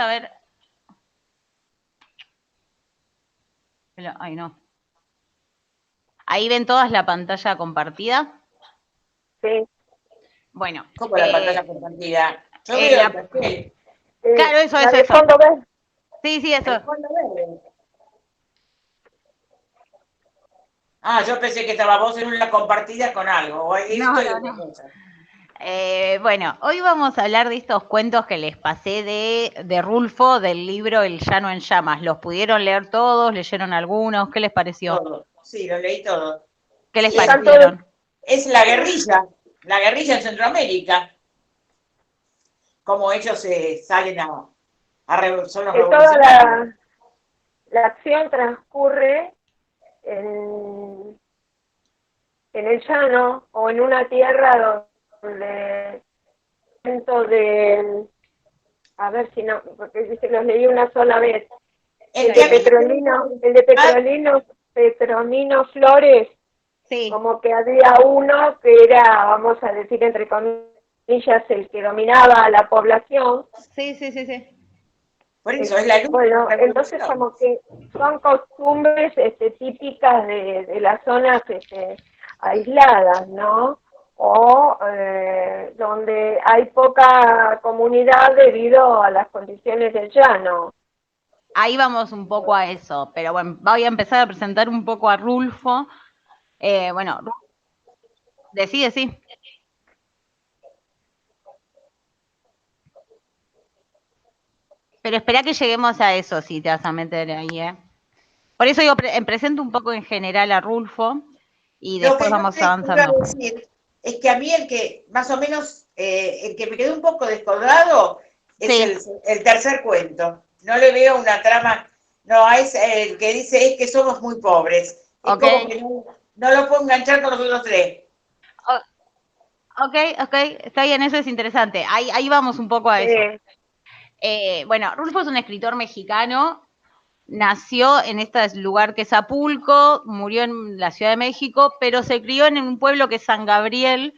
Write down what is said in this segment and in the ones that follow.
a ver. Ay, no. ¿Ahí ven todas la pantalla compartida? Sí. Bueno. ¿Cómo la pantalla compartida? Yo veo el papel. Claro, eso. De fondo verde. Sí, eso. El fondo verde. Ah, yo pensé que estaba vos en una compartida con algo. O ahí No. Bueno, hoy vamos a hablar de estos cuentos que les pasé de Rulfo, del libro El Llano en Llamas. ¿Los pudieron leer todos? ¿Leyeron algunos? ¿Qué les pareció? Todo. Sí, lo leí todo. ¿Qué les Sí, parecieron? es la guerrilla en Centroamérica. Cómo ellos salen son los revolucionarios. La acción transcurre en el llano o en una tierra donde a ver si no, porque los leí una sola vez. El de Petronino Flores, sí. Como que había uno que era, vamos a decir entre comillas, el que dominaba a la población. Sí. Por eso es la lucha. Bueno, entonces como que son costumbres típicas de las zonas aisladas, ¿no? O donde hay poca comunidad debido a las condiciones del llano. Ahí vamos un poco a eso, pero bueno, voy a empezar a presentar un poco a Rulfo. Bueno, sí. Pero espera que lleguemos a eso, si te vas a meter ahí, ¿eh? Por eso yo presento un poco en general a Rulfo y después vamos avanzando. Lo que decir es que a mí el que, más o menos, el que me quedó un poco descolgado es el tercer cuento. No le veo una trama, no, es el que dice es que somos muy pobres. Es como que no lo puedo enganchar con los otros tres. Ok, está bien, eso es interesante. Ahí vamos un poco a eso. Bueno, Rulfo es un escritor mexicano, nació en este lugar que es Acapulco, murió en la Ciudad de México, pero se crió en un pueblo que es San Gabriel,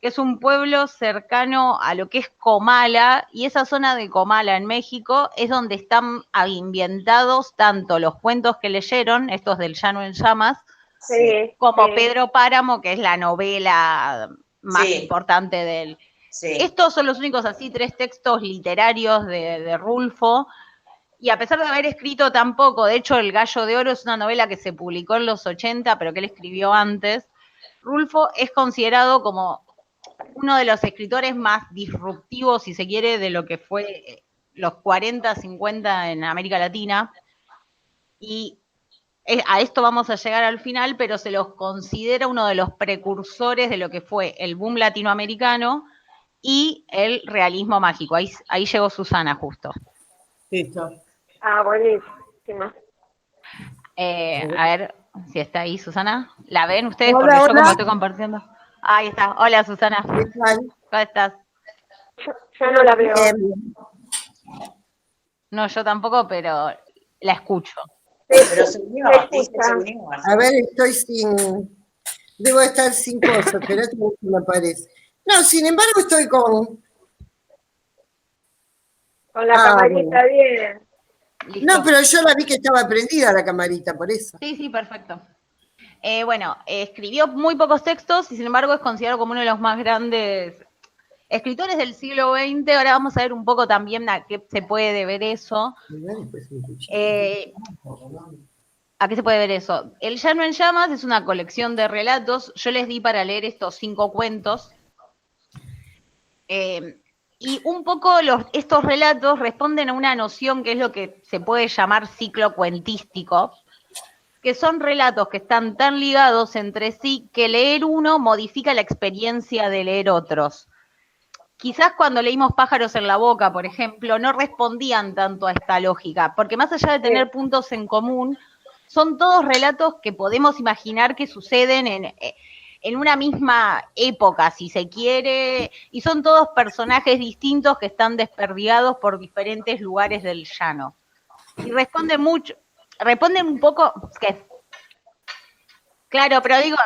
que es un pueblo cercano a lo que es Comala, y esa zona de Comala en México es donde están ambientados tanto los cuentos que leyeron, estos del Llano en Llamas, como Pedro Páramo, que es la novela más importante de él. Estos son los únicos así 3 textos literarios de Rulfo, y a pesar de haber escrito tan poco, de hecho El Gallo de Oro es una novela que se publicó en los 80, pero que él escribió antes, Rulfo es considerado como uno de los escritores más disruptivos, si se quiere, de lo que fue los 40, 50 en América Latina, y a esto vamos a llegar al final, pero se los considera uno de los precursores de lo que fue el boom latinoamericano y el realismo mágico. Ahí llegó Susana justo. Listo. Buenísimo. A ver si está ahí Susana. ¿La ven ustedes? Porque yo como estoy compartiendo. Ahí está. Hola Susana. ¿Qué tal? ¿Cómo estás? Yo no la veo. No, yo tampoco, pero la escucho. Pero se unió. A ver, debo estar sin cosas, pero esto me parece. No, sin embargo estoy con la camarita bien. Listo. No, pero yo la vi que estaba prendida la camarita, por eso. Sí, perfecto. Bueno, escribió muy pocos textos y sin embargo es considerado como uno de los más grandes escritores del siglo XX. Ahora vamos a ver un poco también a qué se puede ver eso. ¿A qué se puede ver eso? El Llano en Llamas es una colección de relatos. Yo les di para leer estos 5 cuentos. Y un poco estos relatos responden a una noción que es lo que se puede llamar ciclo cuentístico, que son relatos que están tan ligados entre sí que leer uno modifica la experiencia de leer otros. Quizás cuando leímos Pájaros en la boca, por ejemplo, no respondían tanto a esta lógica, porque más allá de tener puntos en común, son todos relatos que podemos imaginar que suceden en una misma época, si se quiere, y son todos personajes distintos que están desperdigados por diferentes lugares del llano. Y responden un poco, ¿qué? Claro, pero digo,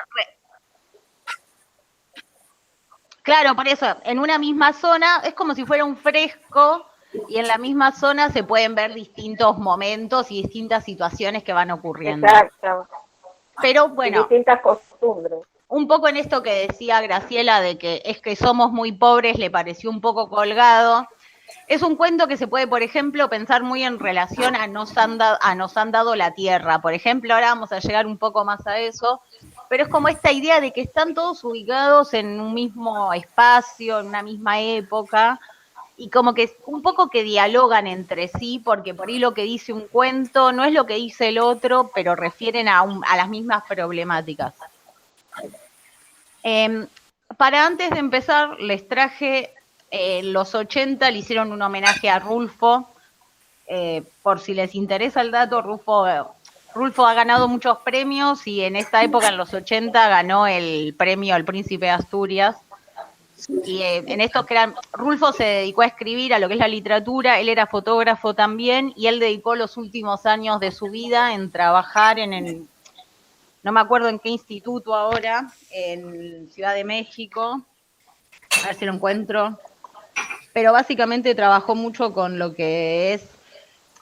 claro, por eso, en una misma zona es como si fuera un fresco y en la misma zona se pueden ver distintos momentos y distintas situaciones que van ocurriendo. Exacto. Pero bueno, y distintas costumbres. Un poco en esto que decía Graciela de que es que somos muy pobres, le pareció un poco colgado. Es un cuento que se puede, por ejemplo, pensar muy en relación a nos han dado la tierra. Por ejemplo, ahora vamos a llegar un poco más a eso, pero es como esta idea de que están todos ubicados en un mismo espacio, en una misma época, y como que un poco que dialogan entre sí, porque por ahí lo que dice un cuento no es lo que dice el otro, pero refieren a las mismas problemáticas. Para antes de empezar, les traje los 80, le hicieron un homenaje a Rulfo. Por si les interesa el dato, Rulfo ha ganado muchos premios y en esta época, en los 80, ganó el premio al Príncipe de Asturias. Y en estos que eran, Rulfo se dedicó a escribir a lo que es la literatura, él era fotógrafo también, y él dedicó los últimos años de su vida en trabajar en el, no me acuerdo en qué instituto ahora, en Ciudad de México, a ver si lo encuentro, pero básicamente trabajó mucho con lo que es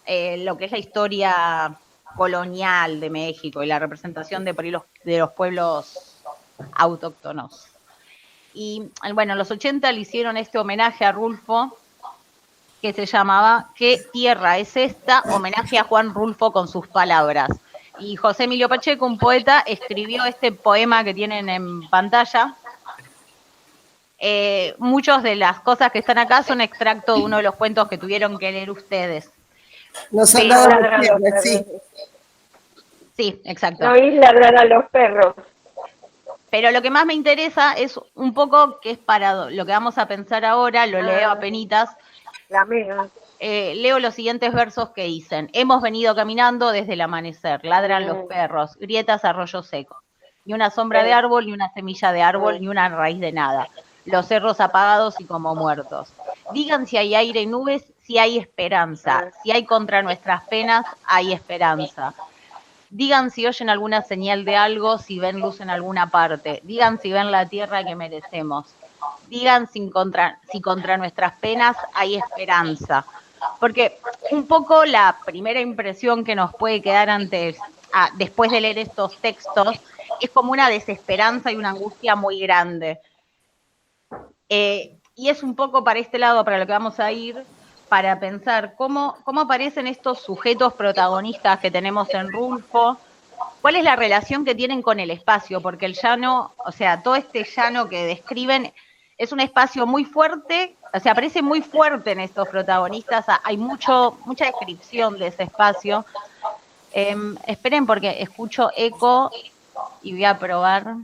la historia colonial de México y la representación de los pueblos autóctonos. Y bueno, en los 80 le hicieron este homenaje a Rulfo, que se llamaba ¿Qué tierra es esta? Homenaje a Juan Rulfo con sus palabras. Y José Emilio Pacheco, un poeta, escribió este poema que tienen en pantalla. Muchas de las cosas que están acá son extractos de uno de los cuentos que tuvieron que leer ustedes. Nos han dado los perros, sí. Sí, exacto. No oís ladrar a los perros. Pero lo que más me interesa es un poco, que es para lo que vamos a pensar ahora, lo leo apenitas. La mía. Leo los siguientes versos que dicen: hemos venido caminando desde el amanecer, ladran los perros, grietas, arroyo seco, ni una sombra de árbol, ni una semilla de árbol, ni una raíz de nada, los cerros apagados y como muertos. Digan si hay aire y nubes, si hay esperanza, si hay contra nuestras penas, hay esperanza. Digan si oyen alguna señal de algo, si ven luz en alguna parte. Digan si ven la tierra que merecemos. Digan si contra nuestras penas hay esperanza. Porque un poco la primera impresión que nos puede quedar después de leer estos textos es como una desesperanza y una angustia muy grande. Y es un poco para este lado para lo que vamos a ir, para pensar cómo aparecen estos sujetos protagonistas que tenemos en Rulfo, cuál es la relación que tienen con el espacio, porque el llano, o sea, todo este llano que describen es un espacio muy fuerte, o sea, aparece muy fuerte en estos protagonistas, hay mucha descripción de ese espacio. Esperen porque escucho eco y voy a probar.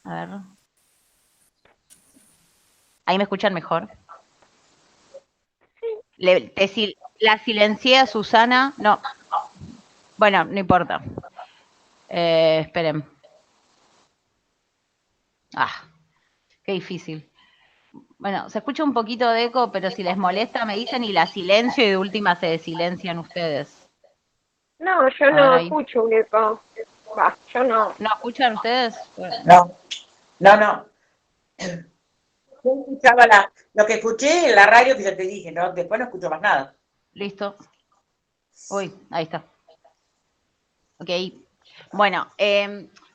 A ver. ¿Ahí me escuchan mejor? ¿La silencié a Susana? No. Bueno, no importa. Esperen. Qué difícil. Bueno, se escucha un poquito de eco, pero si les molesta me dicen y la silencio y de última se desilencian ustedes. No, yo no escucho un eco. Yo no. ¿No escuchan ustedes? No. Yo escuchaba lo que escuché en la radio que ya te dije, ¿no? Después no escucho más nada. Listo. Uy, ahí está. Ok. Bueno,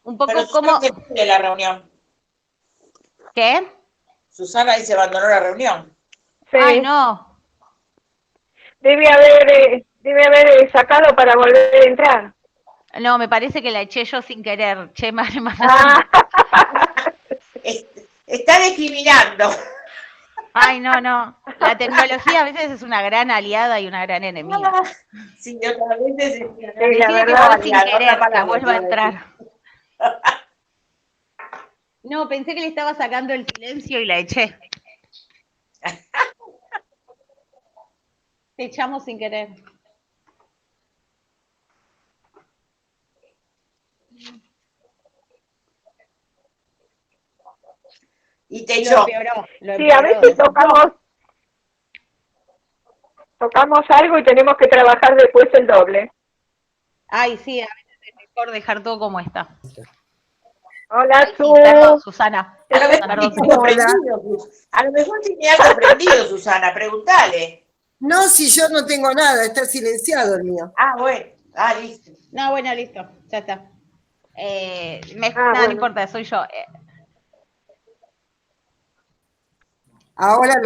un poco pero como... de la reunión. ¿Qué? Susana dice abandonó la reunión. Sí. Ay, no. Debe haber sacado para volver a entrar. No, me parece que la eché yo sin querer. Che, más. Está discriminando. Ay, no. La tecnología a veces es una gran aliada y una gran enemiga. Sí, otras veces decide que vos sin querer, que vuelva a entrar. No, pensé que le estaba sacando el silencio y la eché. Te echamos sin querer. Y te echó. Sí, a veces tocamos algo y tenemos que trabajar después el doble. Ay, sí, a veces es mejor dejar todo como está. Hola, Su. Perdón, Susana. A lo mejor Perdón, tiene algo prendido, a lo mejor tiene algo prendido, Susana, preguntale. No, si yo no tengo nada, está silenciado el mío. Ah, bueno, listo. No, bueno, listo, ya está. Bueno. No importa, soy yo. Ahora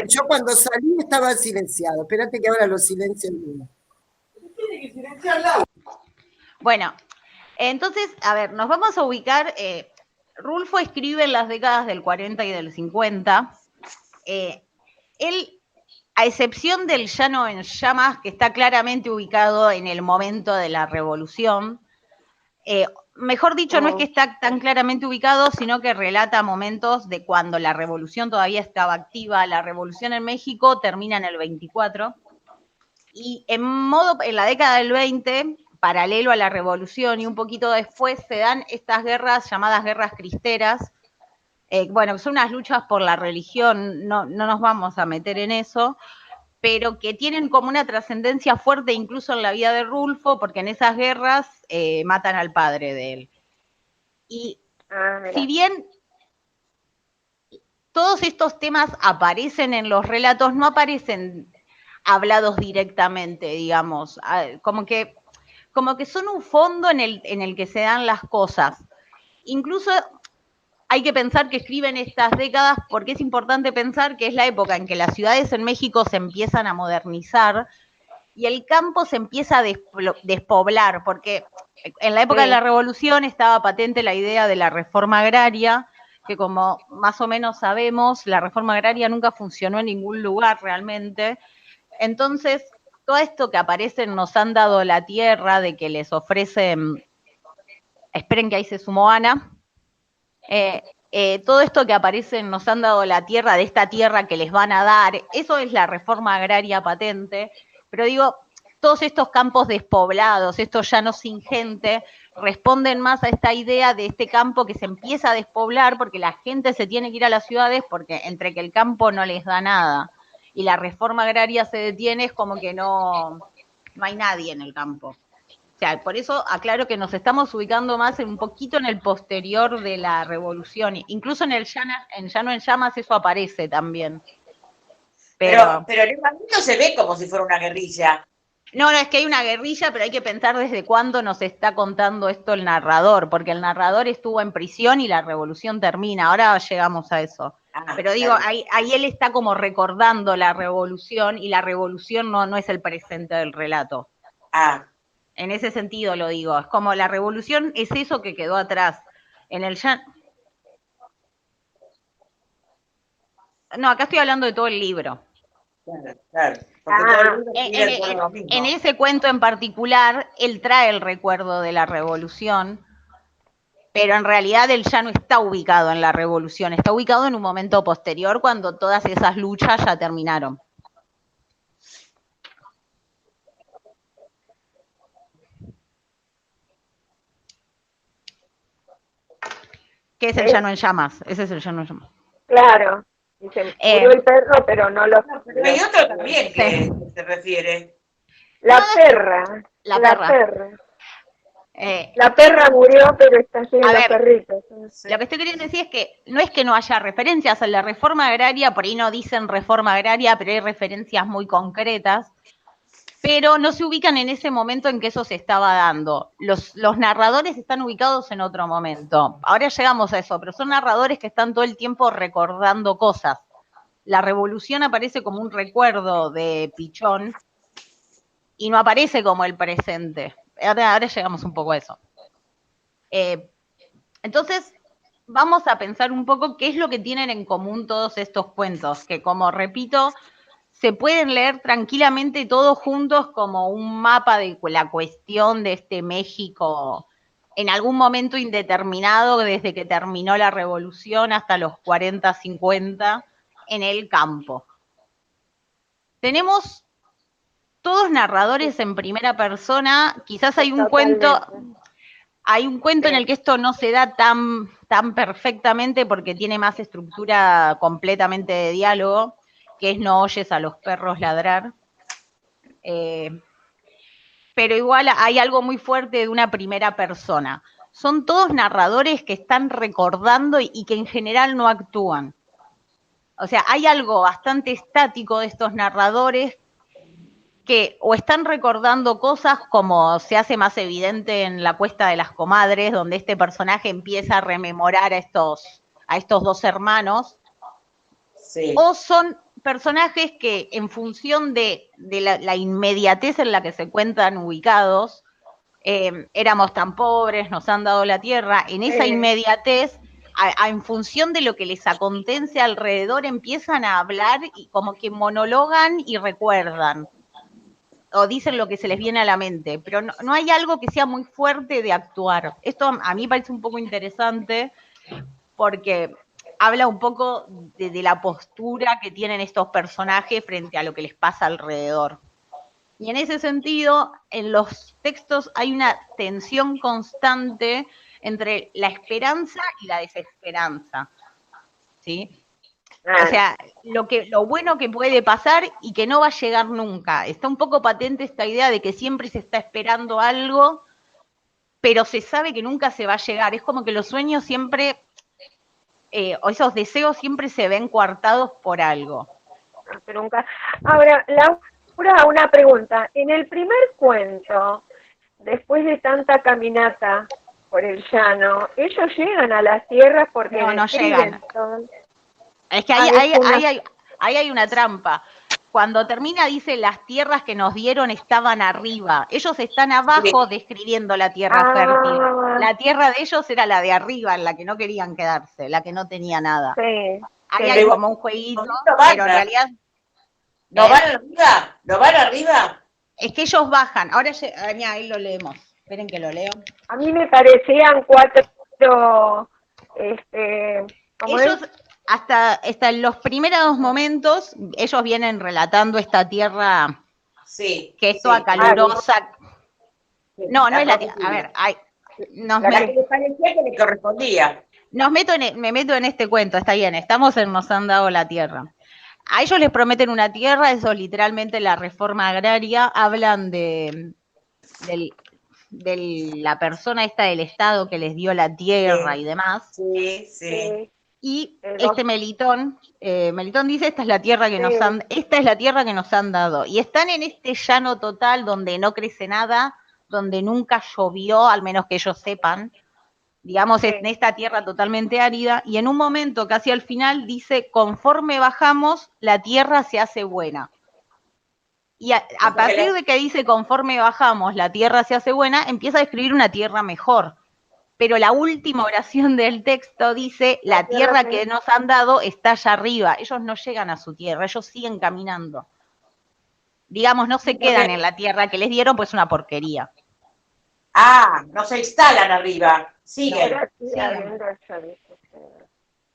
yo cuando salí estaba silenciado. Espérate que ahora lo silencio el mío. Tiene que silenciarla. Bueno, entonces, a ver, nos vamos a ubicar. Rulfo escribe en las décadas del 40 y del 50. Él, a excepción del Llano en Llamas, que está claramente ubicado en el momento de la revolución, mejor dicho, no es que está tan claramente ubicado, sino que relata momentos de cuando la revolución todavía estaba activa. La revolución en México termina en el 24 y en la década del 20, paralelo a la revolución y un poquito después, se dan estas guerras llamadas guerras cristeras. Bueno, son unas luchas por la religión, no nos vamos a meter en eso, pero que tienen como una trascendencia fuerte incluso en la vida de Rulfo, porque en esas guerras matan al padre de él. Y si bien todos estos temas aparecen en los relatos, no aparecen hablados directamente, digamos, como que son un fondo en el que se dan las cosas. Incluso hay que pensar que escriben estas décadas porque es importante pensar que es la época en que las ciudades en México se empiezan a modernizar y el campo se empieza a despoblar, porque en la época de la Revolución estaba patente la idea de la reforma agraria, que como más o menos sabemos, la reforma agraria nunca funcionó en ningún lugar realmente. Entonces, todo esto que aparece en Nos han dado la tierra, de que les ofrecen, esperen que ahí se sumó Ana, todo esto que aparece en Nos han dado la tierra, de esta tierra que les van a dar, eso es la reforma agraria patente, pero digo, todos estos campos despoblados, estos llanos sin gente, responden más a esta idea de este campo que se empieza a despoblar porque la gente se tiene que ir a las ciudades porque entre que el campo no les da nada y la reforma agraria se detiene, es como que no hay nadie en el campo. O sea, por eso aclaro que nos estamos ubicando más un poquito en el posterior de la revolución. Incluso en el Llano en Llamas eso aparece también. Pero en el momento se ve como si fuera una guerrilla. No, es que hay una guerrilla, pero hay que pensar desde cuándo nos está contando esto el narrador, porque el narrador estuvo en prisión y la revolución termina. Ahora llegamos a eso. Pero digo, claro, ahí él está como recordando la revolución y la revolución no es el presente del relato. En ese sentido lo digo, es como la revolución es eso que quedó atrás. En el No, acá estoy hablando de todo el libro. Claro. En ese cuento en particular, él trae el recuerdo de la revolución, pero en realidad él ya no está ubicado en la revolución, está ubicado en un momento posterior cuando todas esas luchas ya terminaron. ¿Qué es el Llano en Llamas? Ese es el Llano en Llamas. Claro. Dice, murió el perro, pero no lo... Pero hay otro también que se refiere. La perra. La perra. La perra murió, pero está llena de perritos. Lo que estoy queriendo decir es que no haya referencias a la reforma agraria, por ahí no dicen reforma agraria, pero hay referencias muy concretas, pero no se ubican en ese momento en que eso se estaba dando. Los narradores están ubicados en otro momento. Ahora llegamos a eso, pero son narradores que están todo el tiempo recordando cosas. La revolución aparece como un recuerdo de Pichón y no aparece como el presente. Ahora llegamos un poco a eso. Entonces, vamos a pensar un poco qué es lo que tienen en común todos estos cuentos, que como repito, se pueden leer tranquilamente todos juntos como un mapa de la cuestión de este México en algún momento indeterminado, desde que terminó la revolución hasta los 40, 50, en el campo. Tenemos todos narradores en primera persona, quizás hay un cuento en el que esto no se da tan perfectamente porque tiene más estructura completamente de diálogo, que es No oyes a los perros ladrar. Pero igual hay algo muy fuerte de una primera persona. son todos narradores que están recordando y que en general no actúan. O sea, hay algo bastante estático de estos narradores que o están recordando cosas como se hace más evidente en La Cuesta de las Comadres, donde este personaje empieza a rememorar a estos dos hermanos, sí. O son personajes que en función de la inmediatez en la que se encuentran ubicados, éramos tan pobres, nos han dado la tierra, en esa inmediatez, en función de lo que les acontece alrededor, empiezan a hablar y como que monologan y recuerdan, o dicen lo que se les viene a la mente, pero no hay algo que sea muy fuerte de actuar. Esto a mí parece un poco interesante, porque habla un poco de la postura que tienen estos personajes frente a lo que les pasa alrededor. Y en ese sentido, en los textos hay una tensión constante entre la esperanza y la desesperanza, ¿sí? O sea, lo bueno que puede pasar y que no va a llegar nunca. Está un poco patente esta idea de que siempre se está esperando algo, pero se sabe que nunca se va a llegar. Es como que los sueños siempre, o esos deseos siempre se ven coartados por algo. Pero nunca. Ahora, Laura, una pregunta. En el primer cuento, después de tanta caminata por el llano, ellos llegan a las tierras porque no llegan. Es que ahí hay una trampa. Cuando termina dice, las tierras que nos dieron estaban arriba. Ellos están abajo describiendo la tierra fértil. La tierra de ellos era la de arriba, en la que no querían quedarse, la que no tenía nada. Sí, ahí hay como un jueguito, pero en realidad... ¿No van arriba? ¿No van arriba? Es que ellos bajan. Ahora ahí lo leemos. Esperen que lo leo. A mí me parecían 4... ellos... Hasta en los primeros momentos, ellos vienen relatando esta tierra que es toda calurosa. No es la tierra. A ver, la que les parecía que le correspondía. Me meto en este cuento, está bien, estamos en Nos han dado la tierra. A ellos les prometen una tierra, eso es literalmente la reforma agraria, hablan de la persona esta del Estado que les dio la tierra y demás. Sí. Y Melitón dice, esta es la tierra que nos han dado. Y están en este llano total donde no crece nada, donde nunca llovió, al menos que ellos sepan, digamos, en esta tierra totalmente árida, y en un momento, casi al final, dice, conforme bajamos, la tierra se hace buena. Y a partir de que dice, conforme bajamos, la tierra se hace buena, empieza a describir una tierra mejor. Pero la última oración del texto dice, la tierra que nos han dado está allá arriba. Ellos no llegan a su tierra, ellos siguen caminando. Digamos, no se quedan en la tierra que les dieron, pues es una porquería. No se instalan arriba, siguen.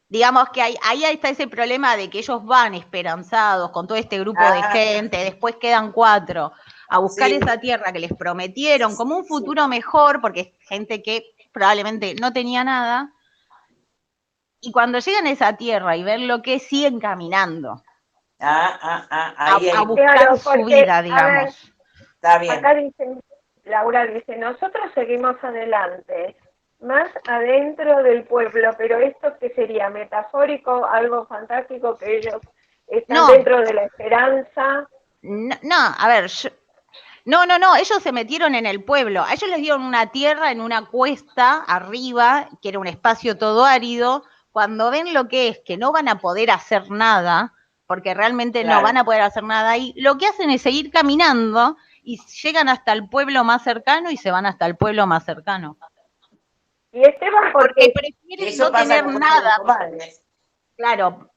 Digamos que ahí está ese problema de que ellos van esperanzados con todo este grupo de gente, después quedan 4 a buscar esa tierra que les prometieron como un futuro mejor, porque es gente que probablemente no tenía nada, y cuando llegan a esa tierra y ven lo que es, siguen caminando a buscar su vida, digamos. Ver, está bien. Acá dice, Laura dice, nosotros seguimos adelante, más adentro del pueblo, pero esto ¿qué sería? ¿Metafórico? ¿Algo fantástico que ellos están dentro de la esperanza? A ver, No, ellos se metieron en el pueblo. A ellos les dieron una tierra en una cuesta arriba, que era un espacio todo árido. Cuando ven lo que es, que no van a poder hacer nada, porque realmente no van a poder hacer nada ahí, lo que hacen es seguir caminando y llegan hasta el pueblo más cercano y se van hasta el pueblo más cercano. Y Esteban, porque prefieren no tener nada. Claro.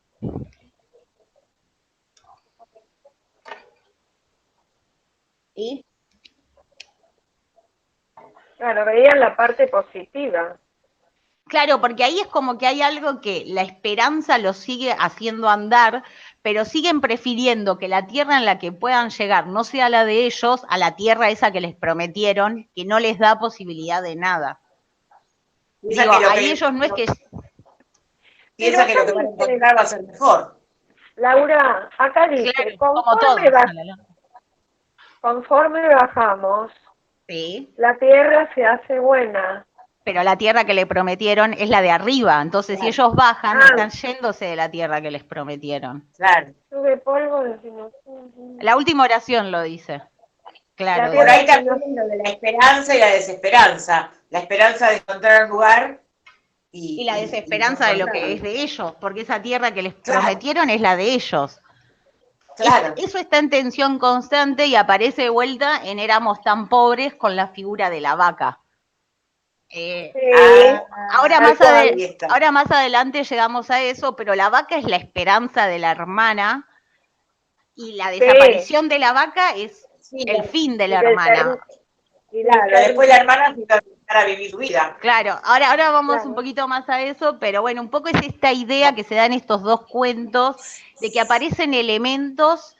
¿Y? Claro, veían la parte positiva. Claro, porque ahí es como que hay algo que la esperanza los sigue haciendo andar, pero siguen prefiriendo que la tierra en la que puedan llegar no sea la de ellos, a la tierra esa que les prometieron, que no les da posibilidad de nada. Digo, ahí ellos no es que... Piensa que lo que van a encontrar va a ser mejor. Laura, acá dice, claro, conforme bajamos, la tierra se hace buena. pero la tierra que le prometieron es la de arriba, entonces si ellos bajan, están yéndose de la tierra que les prometieron. Claro. Sube polvo de La última oración lo dice. Claro. Por ahí también lo de la esperanza y la desesperanza. La esperanza de encontrar un lugar y la desesperanza de lo que es de ellos, porque esa tierra que les prometieron es la de ellos. Claro. Eso está en tensión constante y aparece de vuelta en Éramos tan pobres con la figura de la vaca. Ahora más adelante llegamos a eso, pero la vaca es la esperanza de la hermana y la desaparición de la vaca es el fin de la hermana. Claro, después la hermana se va a empezar a vivir su vida. Claro, ahora vamos un poquito más a eso, pero bueno, un poco es esta idea que se da en estos dos cuentos de que aparecen elementos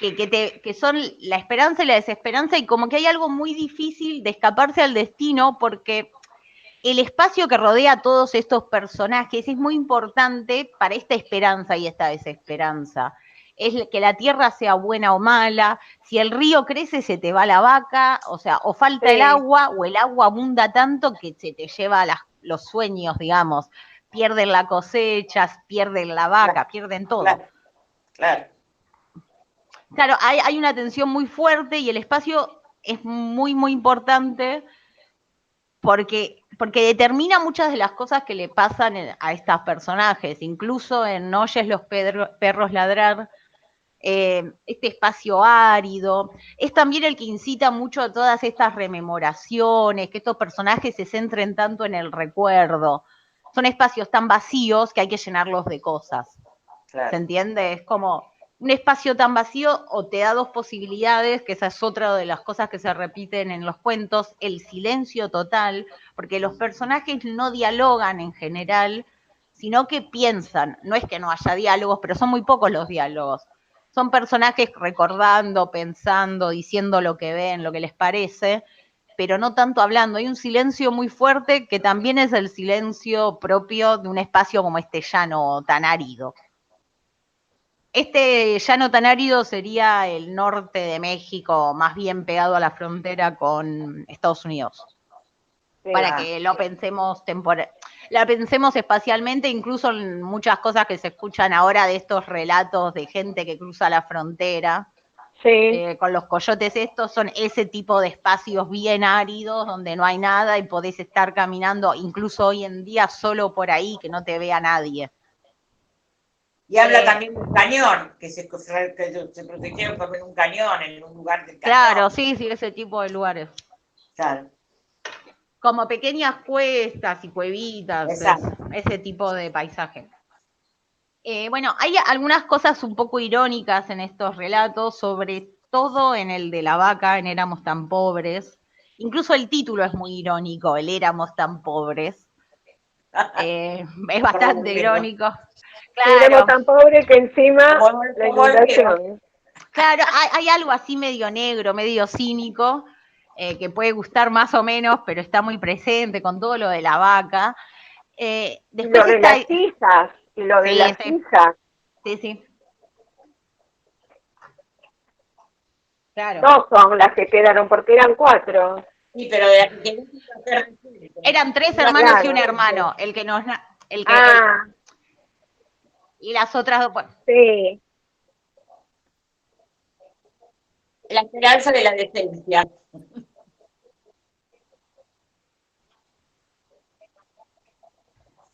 que son la esperanza y la desesperanza y como que hay algo muy difícil de escaparse al destino porque el espacio que rodea a todos estos personajes es muy importante para esta esperanza y esta desesperanza. Es que la tierra sea buena o mala, si el río crece se te va la vaca, o sea, o falta el agua, o el agua abunda tanto que se te lleva los sueños, digamos, pierden la cosecha, pierden la vaca, pierden todo. Claro, hay una tensión muy fuerte y el espacio es muy, muy importante porque determina muchas de las cosas que le pasan a estos personajes, incluso en No oyes los perros ladrar, este espacio árido, es también el que incita mucho a todas estas rememoraciones, que estos personajes se centren tanto en el recuerdo. Son espacios tan vacíos que hay que llenarlos de cosas. Claro. ¿Se entiende? Es como un espacio tan vacío o te da dos posibilidades, que esa es otra de las cosas que se repiten en los cuentos, el silencio total, porque los personajes no dialogan en general, sino que piensan. No es que no haya diálogos, pero son muy pocos los diálogos. Son personajes recordando, pensando, diciendo lo que ven, lo que les parece, pero no tanto hablando. Hay un silencio muy fuerte que también es el silencio propio de un espacio como este llano tan árido. Este llano tan árido sería el norte de México, más bien pegado a la frontera con Estados Unidos. Sí, para que lo pensemos la pensemos espacialmente, incluso en muchas cosas que se escuchan ahora de estos relatos de gente que cruza la frontera. Sí. Con los coyotes estos son ese tipo de espacios bien áridos donde no hay nada y podés estar caminando incluso hoy en día solo por ahí que no te vea nadie. Y habla también de un cañón, que se protegieron por un cañón, en un lugar del cañón. Claro, sí, ese tipo de lugares. Claro. Como pequeñas cuestas y cuevitas, ese tipo de paisaje. Bueno, hay algunas cosas un poco irónicas en estos relatos, sobre todo en el de la vaca, en Éramos tan pobres. Incluso el título es muy irónico, el Éramos tan pobres. Es bastante irónico. Claro. Éramos tan pobres que encima la inundación. Claro, hay algo así medio negro, medio cínico, que puede gustar más o menos, pero está muy presente con todo lo de la vaca. Después lo de las hijas, y lo de las hijas. Sí. Claro. No son las que quedaron, porque eran 4. Sí, pero eran 3 hermanos y un hermano, el que nos... y las otras 2... Bueno. Sí. La esperanza de la decencia.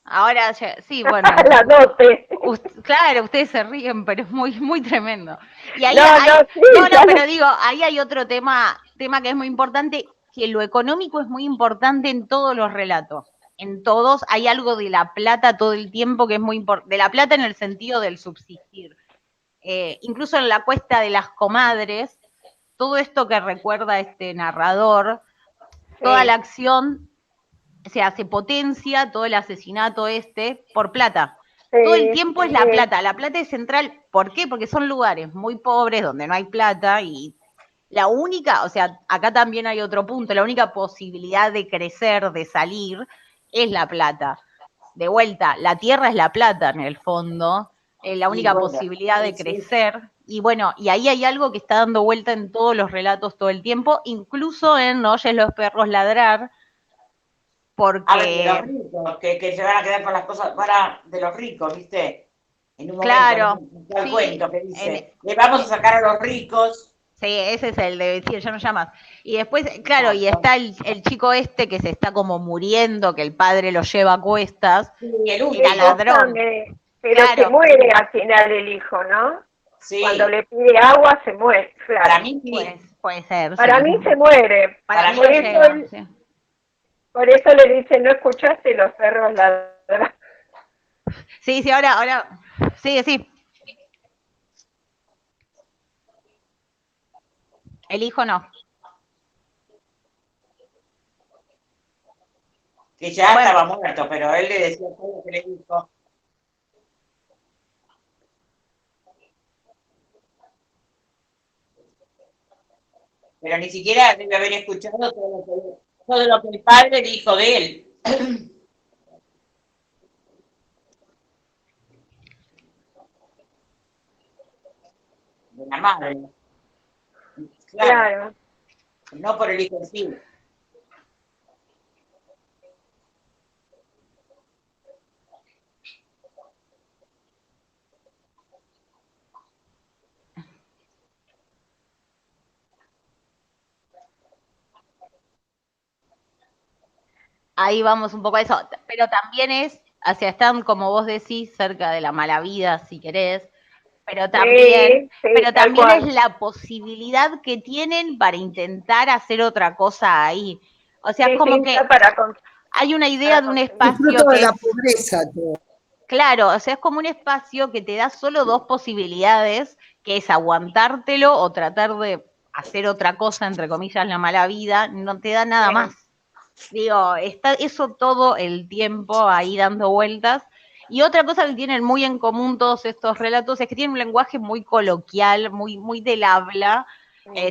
Ahora, sí, bueno. La dote. Claro, ustedes se ríen, pero es muy, muy tremendo. Y ahí pero digo, ahí hay otro tema que es muy importante, que lo económico es muy importante en todos los relatos. En todos hay algo de la plata todo el tiempo que es muy importante. De la plata en el sentido del subsistir. Incluso en La Cuesta de las Comadres, todo esto que recuerda este narrador, toda la acción, o sea, se potencia todo el asesinato por plata. Todo el tiempo es la plata es central. ¿Por qué? Porque son lugares muy pobres donde no hay plata y la única, o sea, acá también hay otro punto, la única posibilidad de crecer, de salir, es la plata. De vuelta, la tierra es la plata en el fondo, es la única posibilidad de crecer. Y bueno, y ahí hay algo que está dando vuelta en todos los relatos todo el tiempo, incluso en No oyes los perros ladrar, porque... de los ricos, que se van a quedar con las cosas de los ricos, ¿viste? En un momento, claro, el sí, cuento que dice, le vamos a sacar a los ricos. Sí, ese es el de decir, ya no llamas. Y después, claro, y está el chico este que se está como muriendo, que el padre lo lleva a cuestas, Sí, el y era ladrón. Pero claro. se muere al final el hijo, ¿no? Sí. Cuando le pide agua se muere, claro. Para mí sí. Puede ser. Para sí. mí se muere. Para mí por, no eso llega, él, sí. por eso le dice, ¿no escuchaste los perros ladrar? Sí, ahora, sí. El hijo no. Que ya estaba muerto, pero él le decía todo lo que le dijo. Pero ni siquiera debe haber escuchado todo lo que el padre dijo de él. De la madre. Claro. No por el hijo en sí. Ahí vamos un poco a eso, pero también están, como vos decís, cerca de la mala vida, si querés, pero también es la posibilidad que tienen para intentar hacer otra cosa ahí. O sea, es como que hay una idea de un espacio que la pobreza. Claro, o sea, es como un espacio que te da solo dos posibilidades, que es aguantártelo o tratar de hacer otra cosa, entre comillas, la mala vida, no te da nada más. Digo, está eso todo el tiempo ahí dando vueltas. Y otra cosa que tienen muy en común todos estos relatos es que tienen un lenguaje muy coloquial, muy del habla.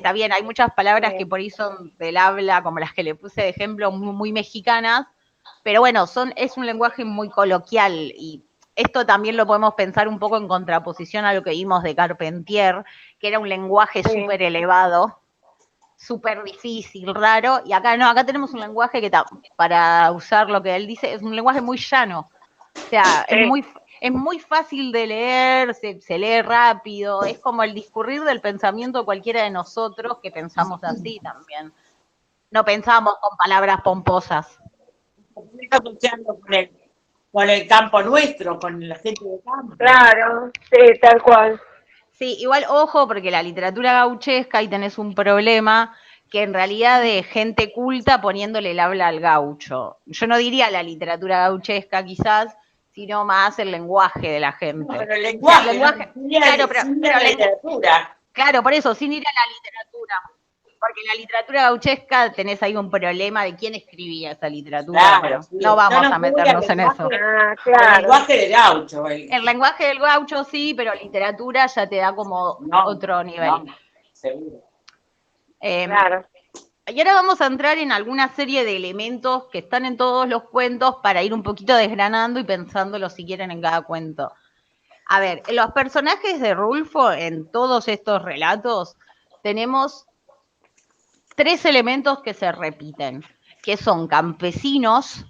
También hay muchas palabras que por ahí son del habla, como las que le puse de ejemplo, muy mexicanas, pero bueno, es un lenguaje muy coloquial y esto también lo podemos pensar un poco en contraposición a lo que vimos de Carpentier, que era un lenguaje súper elevado, súper difícil, raro, y acá no, acá tenemos un lenguaje que, para usar lo que él dice, es un lenguaje muy llano. O sea, es muy fácil de leer, se lee rápido, es como el discurrir del pensamiento de cualquiera de nosotros que pensamos así también. No pensamos con palabras pomposas. Con el campo nuestro, con la gente de campo. Claro, sí, tal cual. Sí, igual ojo, porque la literatura gauchesca, ahí tenés un problema, que en realidad de gente culta poniéndole el habla al gaucho. Yo no diría la literatura gauchesca quizás, sino más el lenguaje de la gente. No, pero el lenguaje, sin la literatura. Claro, por eso, sin ir a la literatura. Porque en la literatura gauchesca tenés ahí un problema de quién escribía esa literatura, claro, pero no vamos a meternos en eso. El lenguaje del gaucho. El lenguaje del gaucho sí, pero literatura ya te da como otro nivel. No, seguro. Claro. Y ahora vamos a entrar en alguna serie de elementos que están en todos los cuentos para ir un poquito desgranando y pensándolo si quieren en cada cuento. A ver, en los personajes de Rulfo, en todos estos relatos, tenemos 3 elementos que se repiten, que son campesinos.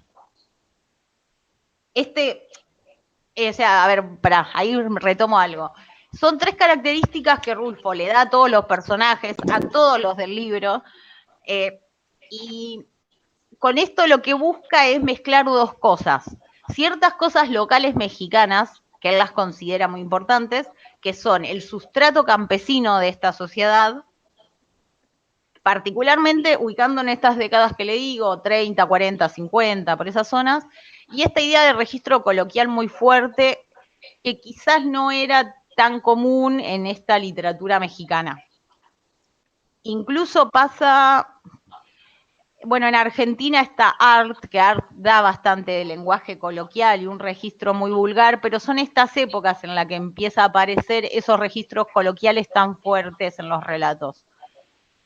O sea, a ver, ahí retomo algo. Son 3 características que Rulfo le da a todos los personajes, a todos los del libro, y con esto lo que busca es mezclar 2 cosas. Ciertas cosas locales mexicanas, que él las considera muy importantes, que son el sustrato campesino de esta sociedad, particularmente ubicando en estas décadas que le digo, 30, 40, 50, por esas zonas, y esta idea de registro coloquial muy fuerte, que quizás no era tan común en esta literatura mexicana. Incluso pasa, bueno, en Argentina está Art, que Art da bastante de lenguaje coloquial y un registro muy vulgar, pero son estas épocas en las que empieza a aparecer esos registros coloquiales tan fuertes en los relatos.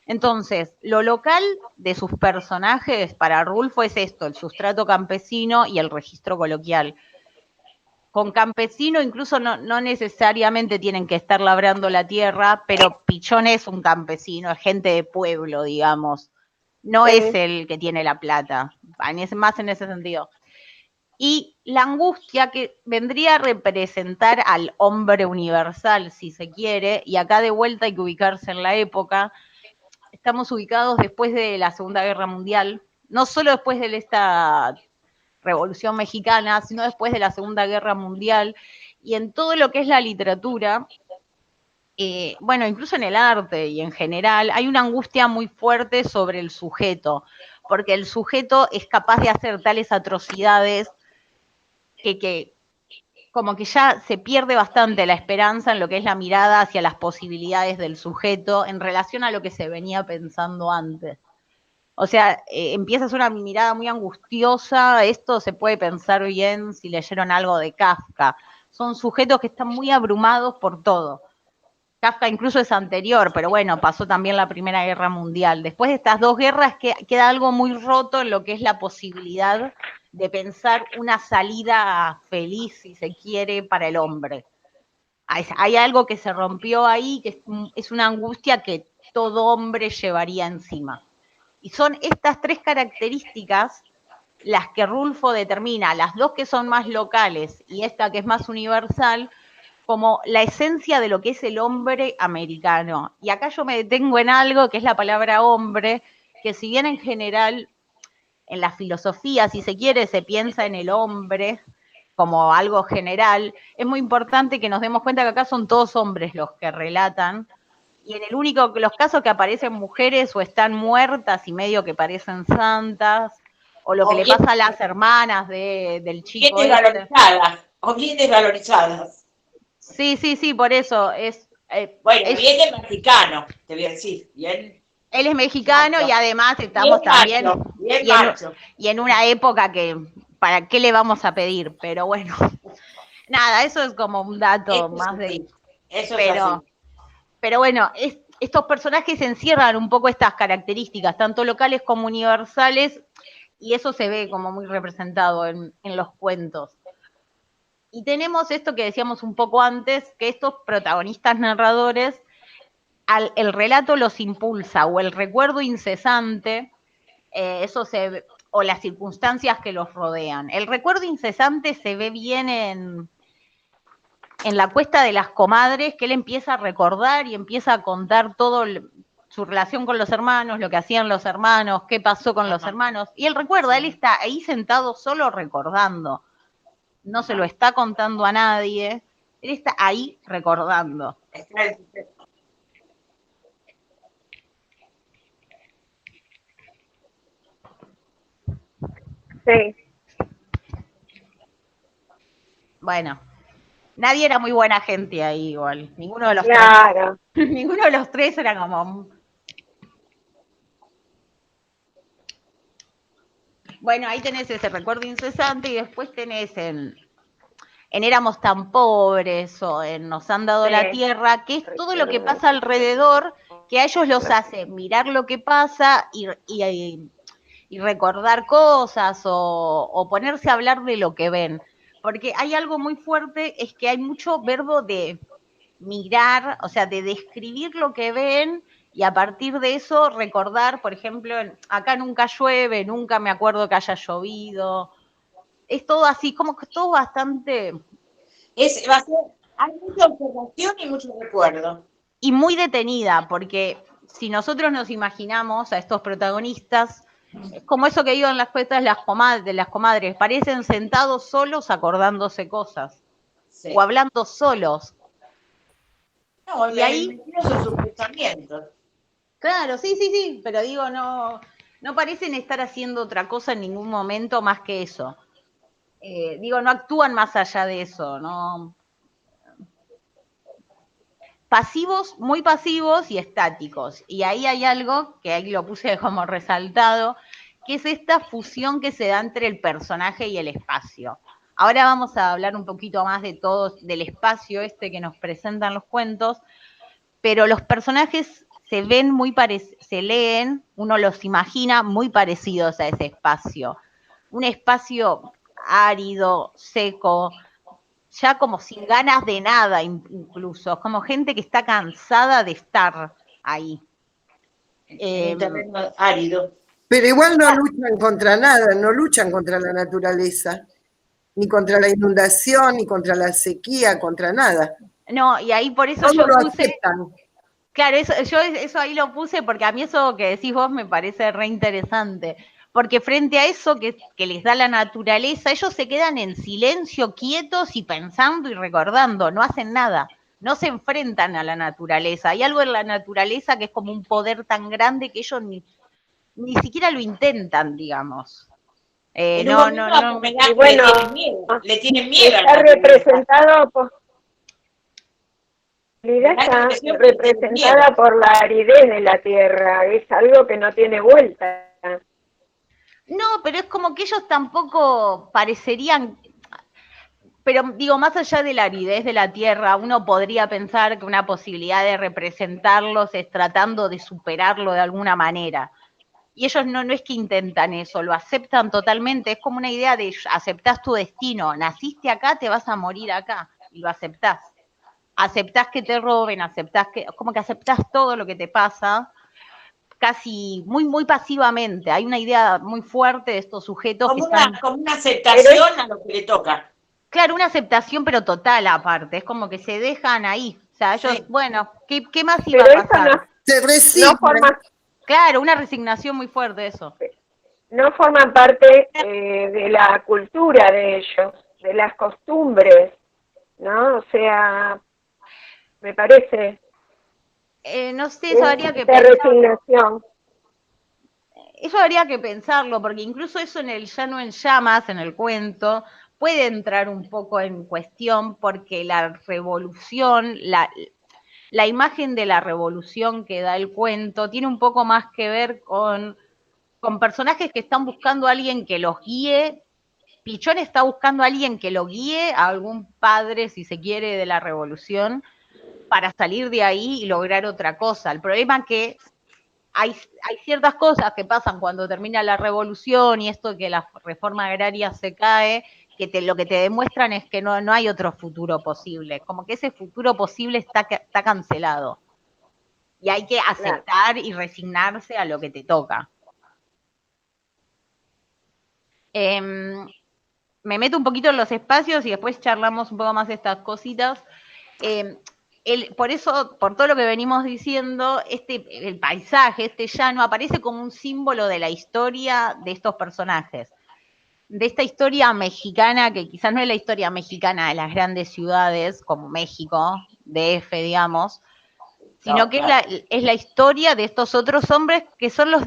Entonces, lo local de sus personajes para Rulfo es esto, el sustrato campesino y el registro coloquial. Con campesino incluso no necesariamente tienen que estar labrando la tierra, pero Pichón es un campesino, es gente de pueblo, digamos. No es el que tiene la plata. más en ese sentido. Y la angustia que vendría a representar al hombre universal, si se quiere, y acá de vuelta hay que ubicarse en la época. Estamos ubicados después de la Segunda Guerra Mundial, no solo después de esta Revolución Mexicana, sino después de la Segunda Guerra Mundial, y en todo lo que es la literatura, bueno, incluso en el arte y en general, hay una angustia muy fuerte sobre el sujeto, porque el sujeto es capaz de hacer tales atrocidades que como que ya se pierde bastante la esperanza en lo que es la mirada hacia las posibilidades del sujeto en relación a lo que se venía pensando antes. O sea, empieza a ser una mirada muy angustiosa, esto se puede pensar bien si leyeron algo de Kafka. Son sujetos que están muy abrumados por todo. Kafka incluso es anterior, pero bueno, pasó también la Primera Guerra Mundial. Después de estas dos guerras queda algo muy roto en lo que es la posibilidad de pensar una salida feliz, si se quiere, para el hombre. Hay algo que se rompió ahí, que es una angustia que todo hombre llevaría encima. Y son estas tres características las que Rulfo determina, las dos que son más locales y esta que es más universal, como la esencia de lo que es el hombre americano. Y acá yo me detengo en algo que es la palabra hombre, que si bien en general en la filosofía, si se quiere, se piensa en el hombre como algo general, es muy importante que nos demos cuenta que acá son todos hombres los que relatan, y en el único los casos que aparecen mujeres o están muertas y medio que parecen santas, o lo que le pasa a las hermanas del chico bien desvalorizadas, o bien desvalorizadas. Sí, sí, sí, por eso es... bueno, bien es mexicano, te voy a decir, bien. Él es mexicano macho. Y además estamos bien también... Macho, bien y en una época que, ¿para qué le vamos a pedir? Pero bueno, nada, eso es como un dato eso más es de... así. Eso es así. Pero bueno, estos personajes encierran un poco estas características, tanto locales como universales, y eso se ve como muy representado en los cuentos. Y tenemos esto que decíamos un poco antes, que estos protagonistas narradores, el relato los impulsa, o el recuerdo incesante, o las circunstancias que los rodean. El recuerdo incesante se ve bien en la Cuesta de las Comadres, que él empieza a recordar y empieza a contar todo su relación con los hermanos, lo que hacían los hermanos, qué pasó con los hermanos. Y él recuerda, él está ahí sentado solo recordando. No se lo está contando a nadie. Él está ahí recordando. Sí. Bueno, nadie era muy buena gente ahí igual. Ninguno de los claro. tres. Ninguno de los tres era como... Bueno, ahí tenés ese recuerdo incesante y después tenés en Éramos tan pobres o en Nos han dado la tierra, que es todo lo que pasa alrededor, que a ellos los hace mirar lo que pasa y recordar cosas o ponerse a hablar de lo que ven. Porque hay algo muy fuerte, es que hay mucho verbo de mirar, o sea, de describir lo que ven y a partir de eso recordar, por ejemplo, acá nunca llueve, nunca me acuerdo que haya llovido. Es todo así, como que todo bastante... hay mucha observación y mucho recuerdo. Y muy detenida, porque si nosotros nos imaginamos a estos protagonistas, es como eso que digo en las cuestas de las comadres, parecen sentados solos acordándose cosas, sí. O hablando solos. No, y ahí son sus pensamientos. Claro, sí, sí, sí, pero digo, no parecen estar haciendo otra cosa en ningún momento más que eso. Digo, no actúan más allá de eso, ¿no? Pasivos, muy pasivos y estáticos. Y ahí hay algo, que ahí lo puse como resaltado, que es esta fusión que se da entre el personaje y el espacio. Ahora vamos a hablar un poquito más de todo, del espacio este que nos presentan los cuentos, pero los personajes se ven se leen, uno los imagina muy parecidos a ese espacio. Un espacio árido, seco, ya como sin ganas de nada incluso, como gente que está cansada de estar ahí. En un terreno árido. Pero igual no luchan contra nada, no luchan contra la naturaleza, ni contra la inundación, ni contra la sequía, contra nada. No, y ahí por eso Todo yo lo puse... aceptan. Claro, eso ahí lo puse porque a mí eso que decís vos me parece re interesante. Porque frente a eso que les da la naturaleza, ellos se quedan en silencio, quietos y pensando y recordando, no hacen nada, no se enfrentan a la naturaleza. Hay algo en la naturaleza que es como un poder tan grande que ellos ni siquiera lo intentan, digamos. En un momento me da, bueno, le tienen miedo. Está representado por... Está representada por la aridez de la tierra, es algo que no tiene vuelta. No, pero es como que ellos tampoco parecerían, pero digo, más allá de la aridez de la tierra, uno podría pensar que una posibilidad de representarlos es tratando de superarlo de alguna manera. Y ellos no es que intentan eso, lo aceptan totalmente, es como una idea de aceptás tu destino, naciste acá, te vas a morir acá, y lo aceptás. Aceptás que te roben, como que aceptás todo lo que te pasa, casi muy pasivamente. Hay una idea muy fuerte de estos sujetos como que están... Como una aceptación a lo que le toca. Claro, una aceptación, pero total aparte. Es como que se dejan ahí. O sea, ellos, sí. Bueno, ¿qué más iba a pasar? Se resignan. Claro, una resignación muy fuerte eso. No forman parte de la cultura de ellos, de las costumbres, ¿no? O sea, me parece... no sé, eso habría que pensarlo. Resignación. Eso habría que pensarlo, porque incluso eso en el Llano en Llamas, en el cuento, puede entrar un poco en cuestión, porque la revolución, la imagen de la revolución que da el cuento tiene un poco más que ver con personajes que están buscando a alguien que los guíe. Pichón está buscando a alguien que lo guíe, a algún padre, si se quiere, de la revolución, para salir de ahí y lograr otra cosa. El problema es que hay ciertas cosas que pasan cuando termina la revolución y esto que la reforma agraria se cae, que lo que te demuestran es que no hay otro futuro posible, como que ese futuro posible está cancelado. Y hay que aceptar y resignarse a lo que te toca. Me meto un poquito en los espacios y después charlamos un poco más de estas cositas. Por eso, por todo lo que venimos diciendo, el paisaje, este llano, aparece como un símbolo de la historia de estos personajes. De esta historia mexicana, que quizás no es la historia mexicana de las grandes ciudades, como México, DF, digamos, sino que es la historia de estos otros hombres que son los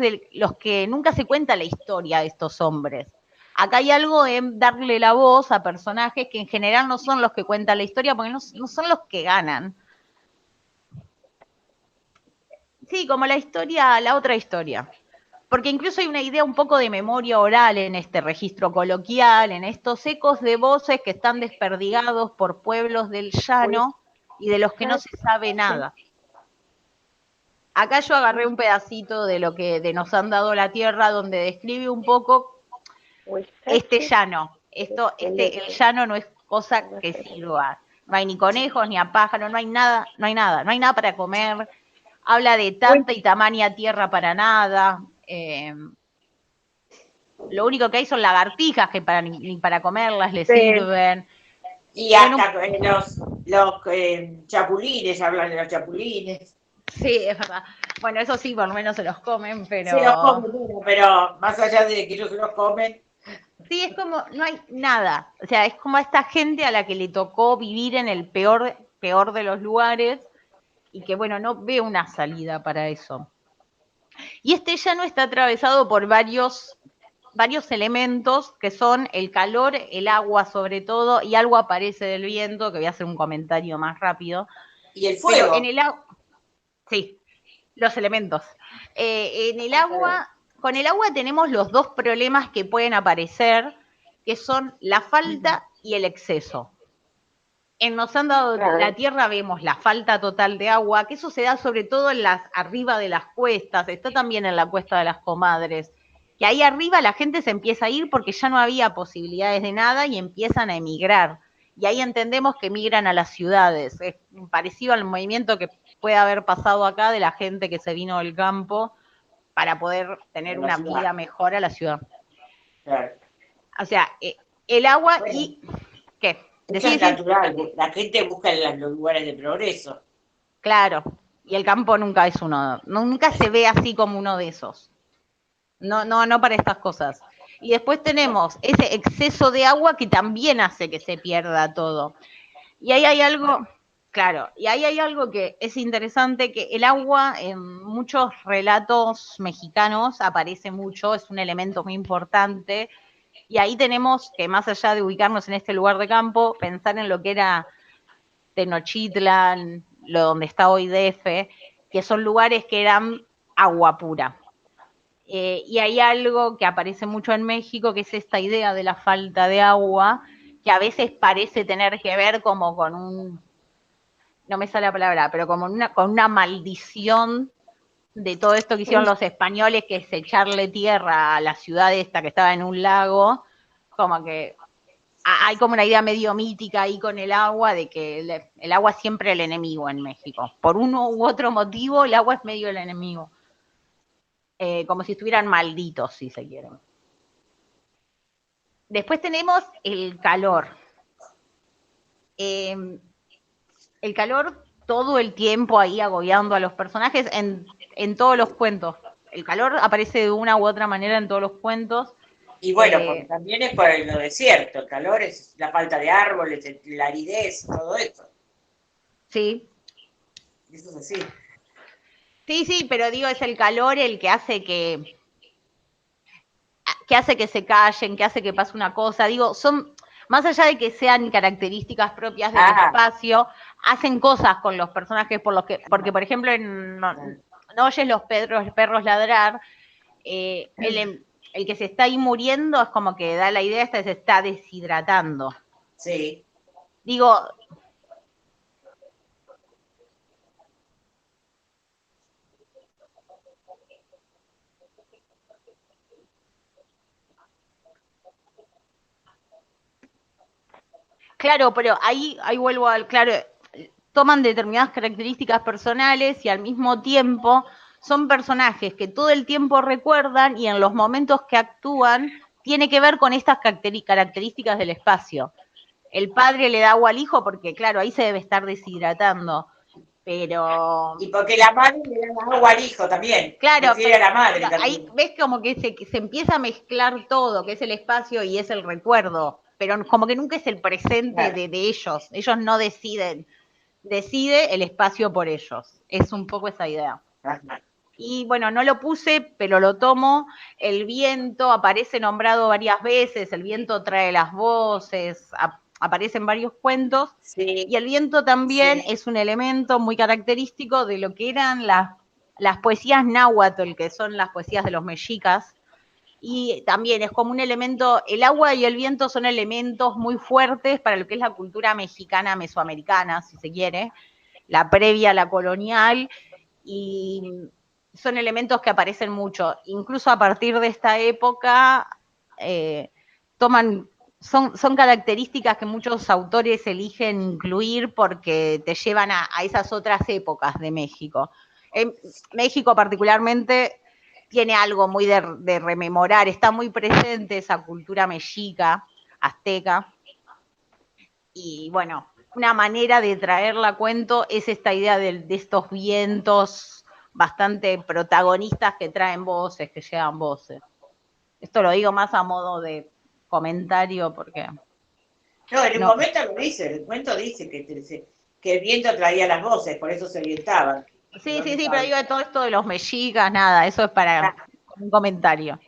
que nunca se cuenta la historia de estos hombres. Acá hay algo en darle la voz a personajes que en general no son los que cuentan la historia, porque no son los que ganan. Sí, como la otra historia. Porque incluso hay una idea un poco de memoria oral en este registro coloquial, en estos ecos de voces que están desperdigados por pueblos del llano y de los que no se sabe nada. Acá yo agarré un pedacito de lo que nos han dado la tierra, donde describe un poco este llano. El llano no es cosa que sirva. No hay ni conejos, ni a pájaros, no hay nada para comer. Habla de tanta y tamaña tierra para nada. Lo único que hay son lagartijas que ni para comerlas les sirven. Y hasta los chapulines, hablan de los chapulines. Sí, es verdad. Bueno, eso sí, por lo menos se los comen, pero... Se los comen, pero más allá de que ellos se los comen... Sí, es como, no hay nada. O sea, es como a esta gente a la que le tocó vivir en el peor de los lugares y que, bueno, no ve una salida para eso. Y este llano está atravesado por varios elementos que son el calor, el agua sobre todo, y algo aparece del viento, que voy a hacer un comentario más rápido. Y el fuego. Pero en el agua, sí, los elementos. En el agua, con el agua tenemos los dos problemas que pueden aparecer, que son la falta y el exceso. En Nos han dado la tierra vemos la falta total de agua, que eso se da sobre todo arriba de las cuestas, está también en la cuesta de las Comadres, que ahí arriba la gente se empieza a ir porque ya no había posibilidades de nada y empiezan a emigrar. Y ahí entendemos que migran a las ciudades. Es parecido al movimiento que puede haber pasado acá de la gente que se vino del campo para poder tener una vida mejor a la ciudad. Claro. O sea, el agua bueno, y... ¿Qué? Eso es natural, la gente busca los lugares de progreso. Claro, y el campo nunca es uno, nunca se ve así como uno de esos. No para estas cosas. Y después tenemos ese exceso de agua que también hace que se pierda todo. Y ahí hay algo, claro, y ahí hay algo que es interesante, que el agua en muchos relatos mexicanos aparece mucho, es un elemento muy importante. Y ahí tenemos que, más allá de ubicarnos en este lugar de campo, pensar en lo que era Tenochtitlan, lo donde está hoy DF, que son lugares que eran agua pura. Y hay algo que aparece mucho en México, que es esta idea de la falta de agua, que a veces parece tener que ver como con no me sale la palabra, pero como con una maldición de todo esto que hicieron los españoles, que es echarle tierra a la ciudad esta que estaba en un lago, como que hay como una idea medio mítica ahí con el agua, de que el agua es siempre el enemigo en México. Por uno u otro motivo, el agua es medio el enemigo. Como si estuvieran malditos, si se quieren. Después tenemos el calor. El calor todo el tiempo ahí agobiando a los personajes en todos los cuentos. El calor aparece de una u otra manera en todos los cuentos. Y bueno, porque también es por lo desierto, el calor es la falta de árboles, la aridez, todo eso. Sí. Eso es así. Sí, pero digo, es el calor el que hace que se callen, que hace que pase una cosa. Digo, son, más allá de que sean características propias del espacio, hacen cosas con los personajes porque, por ejemplo, no oyes los perros ladrar, el que se está ahí muriendo es como que da la idea esta de se está deshidratando. Sí. Digo, claro, pero ahí vuelvo al, claro, toman determinadas características personales y al mismo tiempo son personajes que todo el tiempo recuerdan y en los momentos que actúan tiene que ver con estas características del espacio. El padre le da agua al hijo porque, claro, ahí se debe estar deshidratando, pero... Y porque la madre le da agua al hijo también. Claro, pero a la madre también. Ahí ves como que se empieza a mezclar todo, que es el espacio y es el recuerdo, pero como que nunca es el presente de ellos. Ellos no deciden. Decide el espacio por ellos. Es un poco esa idea. Ajá. Y bueno, no lo puse, pero lo tomo. El viento aparece nombrado varias veces, el viento trae las voces, aparece en varios cuentos. Sí. Y el viento también es un elemento muy característico de lo que eran las poesías náhuatl, que son las poesías de los mexicas. Y también es como un elemento, el agua y el viento son elementos muy fuertes para lo que es la cultura mexicana mesoamericana, si se quiere, la previa a la colonial, y son elementos que aparecen mucho. Incluso a partir de esta época son características que muchos autores eligen incluir porque te llevan a esas otras épocas de México. En México particularmente tiene algo muy de rememorar, está muy presente esa cultura mexica, azteca, y bueno, una manera de traerla a cuento es esta idea de estos vientos bastante protagonistas que traen voces, que llevan voces. Esto lo digo más a modo de comentario porque... No, en un momento lo dice, el cuento dice que el viento traía las voces, por eso se orientaban. Sí, pero digo de todo esto de los mexicas, nada, eso es para un comentario.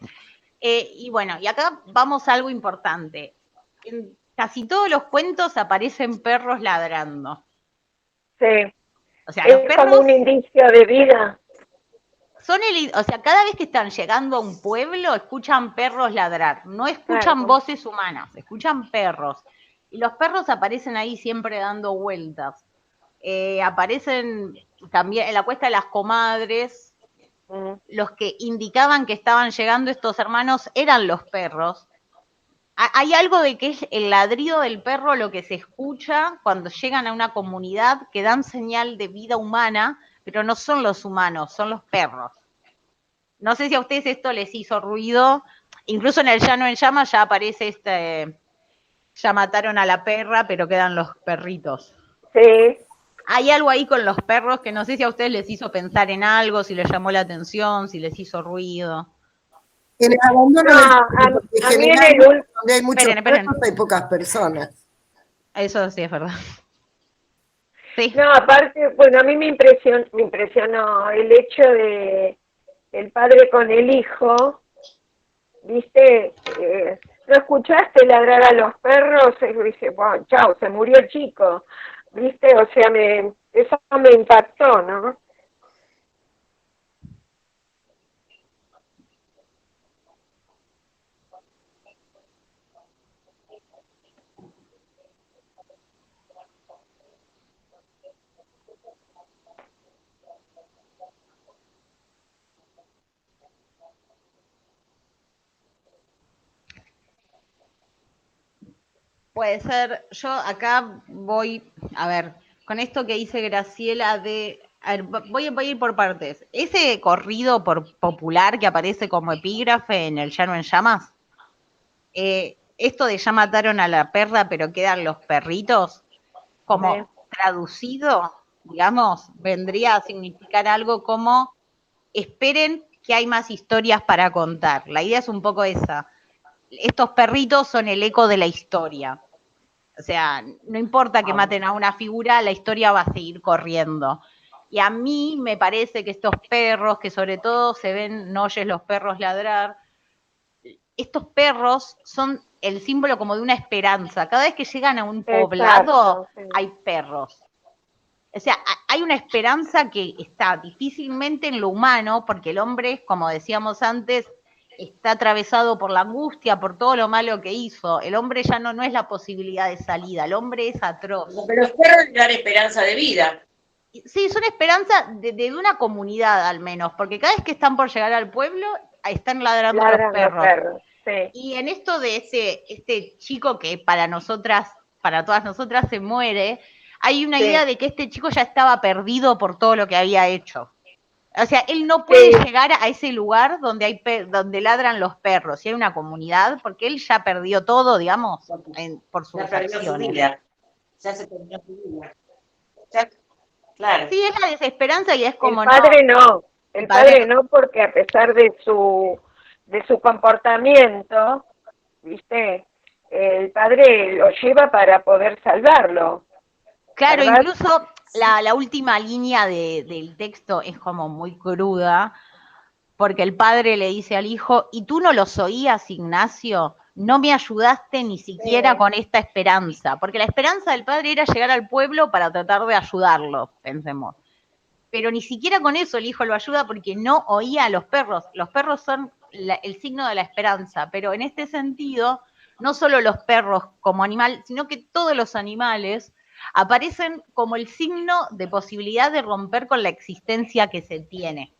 Y bueno, y acá vamos a algo importante. En casi todos los cuentos aparecen perros ladrando. Sí. O sea, es los perros, como un indicio de vida. o sea, cada vez que están llegando a un pueblo, escuchan perros ladrar. No escuchan voces humanas, escuchan perros. Y los perros aparecen ahí siempre dando vueltas. Aparecen también en la Cuesta de las Comadres. Los que indicaban que estaban llegando estos hermanos eran los perros. Hay algo de que es el ladrido del perro lo que se escucha cuando llegan a una comunidad que dan señal de vida humana, pero no son los humanos, son los perros. No sé si a ustedes esto les hizo ruido. Incluso en el Llano en Llamas ya aparece ya mataron a la perra, pero quedan los perritos. Sí. Hay algo ahí con los perros que no sé si a ustedes les hizo pensar en algo, si les llamó la atención, si les hizo ruido. En el abandono del perro, porque a mí en generalmente donde hay muchos esperen. perros hay pocas personas. Eso sí es verdad. Sí. No, aparte, bueno, a mí me impresionó el hecho de el padre con el hijo, ¿viste? ¿No escuchaste ladrar a los perros? Y dice, bueno, chao, se murió el chico, ¿viste? O sea, eso me impactó, ¿no? Puede ser, yo acá voy, a ver, con esto que dice Graciela a ver, voy a ir por partes. Ese corrido popular que aparece como epígrafe en el Llano en Llamas, esto de ya mataron a la perra pero quedan los perritos, como traducido, digamos, vendría a significar algo como esperen que hay más historias para contar. La idea es un poco esa. Estos perritos son el eco de la historia. O sea, no importa que maten a una figura, la historia va a seguir corriendo. Y a mí me parece que estos perros, que sobre todo se ven, no oyes los perros ladrar, estos perros son el símbolo como de una esperanza. Cada vez que llegan a un poblado, Exacto, sí. hay perros. O sea, hay una esperanza que está difícilmente en lo humano, porque el hombre, como decíamos antes, está atravesado por la angustia, por todo lo malo que hizo. El hombre ya no es la posibilidad de salida, el hombre es atroz. Pero los perros le dan esperanza de vida. Sí, son esperanza de una comunidad al menos, porque cada vez que están por llegar al pueblo, están ladrando los perros. Sí. Y en esto de este chico que para nosotras, para todas nosotras se muere, hay una idea de que este chico ya estaba perdido por todo lo que había hecho. O sea, él no puede llegar a ese lugar donde ladran los perros, y hay una comunidad, porque él ya perdió todo, digamos, por sus acciones. Su vida. Ya se terminó su vida. Ya, claro. Sí, es la desesperanza y es como el padre no, porque a pesar de su comportamiento, ¿viste? El padre lo lleva para poder salvarlo. Claro, incluso la última línea del texto es como muy cruda, porque el padre le dice al hijo, ¿y tú no los oías, Ignacio? No me ayudaste ni siquiera con esta esperanza, porque la esperanza del padre era llegar al pueblo para tratar de ayudarlo, pensemos. Pero ni siquiera con eso el hijo lo ayuda porque no oía a los perros. Los perros son el signo de la esperanza, pero en este sentido, no solo los perros como animal, sino que todos los animales aparecen como el signo de posibilidad de romper con la existencia que se tiene.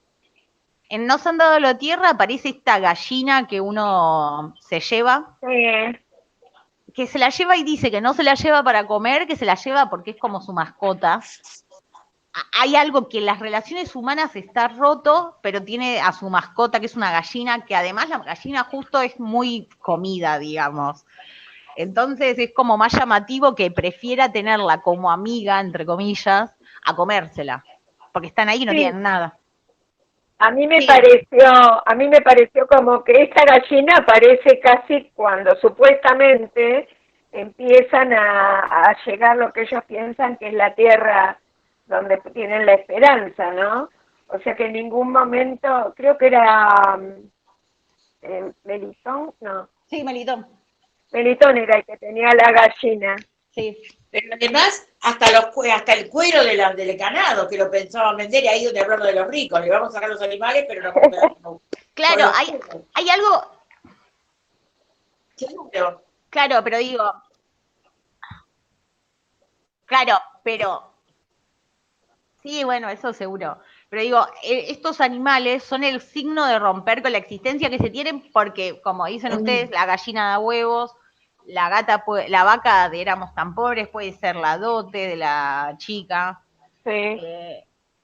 En No se han dado la tierra aparece esta gallina que uno se lleva, que se la lleva y dice que no se la lleva para comer, que se la lleva porque es como su mascota. Hay algo que en las relaciones humanas está roto, pero tiene a su mascota, que es una gallina, que además la gallina justo es muy comida, digamos. Entonces es como más llamativo que prefiera tenerla como amiga, entre comillas, a comérsela, porque están ahí y no tienen nada. A mí me pareció como que esta gallina aparece casi cuando supuestamente empiezan a llegar lo que ellos piensan que es la tierra donde tienen la esperanza, ¿no? O sea que en ningún momento, creo que era Melitón, no. Sí, Melitón. Melitón era el que tenía la gallina. Sí. Pero además, hasta el cuero del ganado, que lo pensaban vender, y ahí donde hablaron de los ricos, le vamos a sacar los animales, pero no. Claro, hay algo. Claro. Claro, pero digo. Claro, pero. Sí, bueno, eso seguro. Pero digo, estos animales son el signo de romper con la existencia que se tienen porque, como dicen ustedes, la gallina da huevos, la vaca de éramos tan pobres puede ser la dote de la chica. Sí.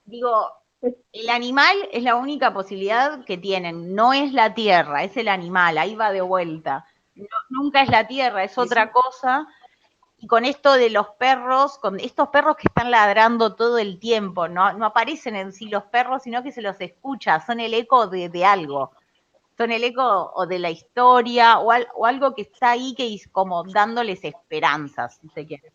Digo, El animal es la única posibilidad que tienen, no es la tierra, es el animal, ahí va de vuelta. No, nunca es la tierra, es otra cosa. Y con esto de los perros, con estos perros que están ladrando todo el tiempo, no aparecen en sí los perros, sino que se los escucha, son el eco de algo. Son el eco o de la historia o algo que está ahí que es como dándoles esperanzas, si se quiere.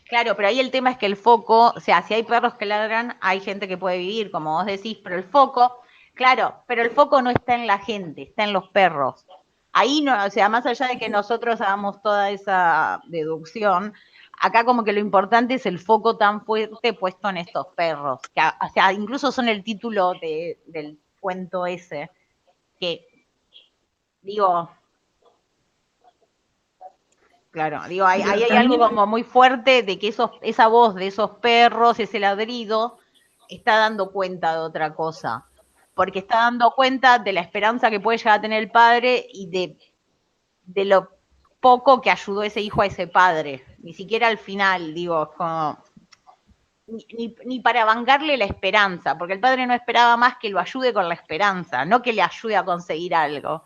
Claro, pero ahí el tema es que el foco, o sea, si hay perros que ladran, hay gente que puede vivir, como vos decís, pero el foco, claro, pero el foco no está en la gente, está en los perros. Ahí no, o sea, más allá de que nosotros hagamos toda esa deducción, acá como que lo importante es el foco tan fuerte puesto en estos perros, que, o sea, incluso son el título del cuento ese, que digo, claro, digo, ahí hay algo como muy fuerte de que esa voz de esos perros, ese ladrido, está dando cuenta de otra cosa. Porque está dando cuenta de la esperanza que puede llegar a tener el padre y de lo poco que ayudó ese hijo a ese padre. Ni siquiera al final, digo, como, ni para bancarle la esperanza, porque el padre no esperaba más que lo ayude con la esperanza, no que le ayude a conseguir algo,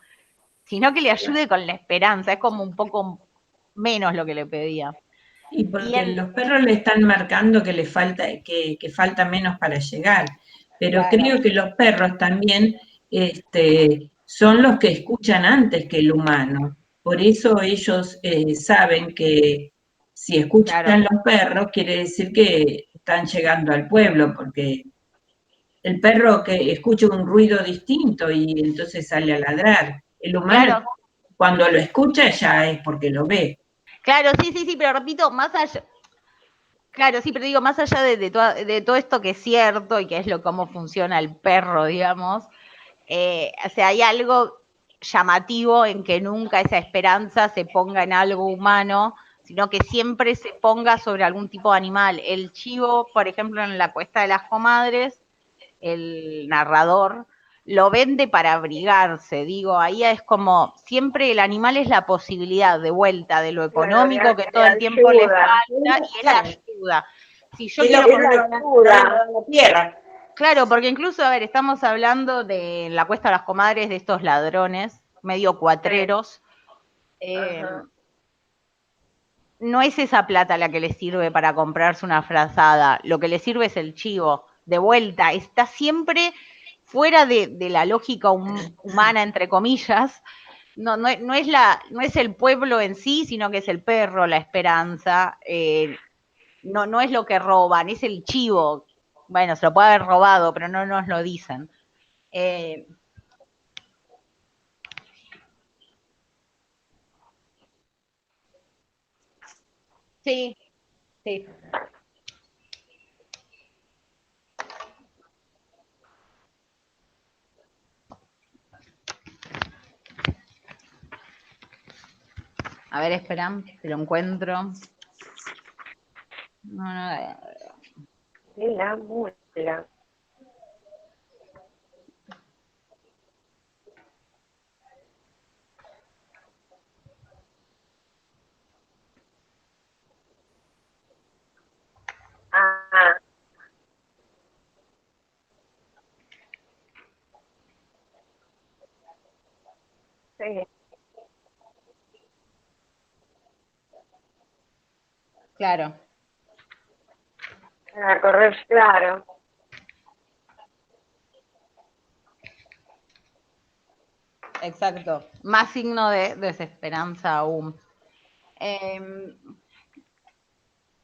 sino que le ayude con la esperanza. Es como un poco menos lo que le pedía. Y porque los perros le están marcando que le falta, que falta menos para llegar. Pero claro, creo que los perros también son los que escuchan antes que el humano. Por eso ellos saben que si escuchan claro. los perros, quiere decir que están llegando al pueblo, porque el perro que escucha un ruido distinto y entonces sale a ladrar. El humano, Claro, cuando lo escucha, ya es porque lo ve. claro, sí, pero repito, más allá, claro, sí, pero digo, más allá de todo esto que es cierto y que es lo cómo funciona el perro, digamos, o sea, hay algo llamativo en que nunca esa esperanza se ponga en algo humano, sino que siempre se ponga sobre algún tipo de animal. El chivo, por ejemplo, en la Cuesta de las Comadres, el narrador lo vende para abrigarse, digo, ahí es como, siempre el animal es la posibilidad de vuelta de lo económico que todo el tiempo le falta y es la ayuda. Si yo quiero la tierra. Claro, porque incluso, a ver, estamos hablando de la Cuesta de las Comadres, de estos ladrones, medio cuatreros. No es esa plata la que les sirve para comprarse una frazada, lo que les sirve es el chivo. De vuelta, está siempre fuera de la lógica humana, entre comillas. No es el pueblo en sí, sino que es el perro, la esperanza. No es lo que roban, es el chivo. Bueno, se lo puede haber robado, pero no nos lo dicen. Sí, sí. A ver, espera, si lo encuentro. No. La mula. Ah. Sí. Claro. A correr, claro. Exacto. Más signo de desesperanza aún.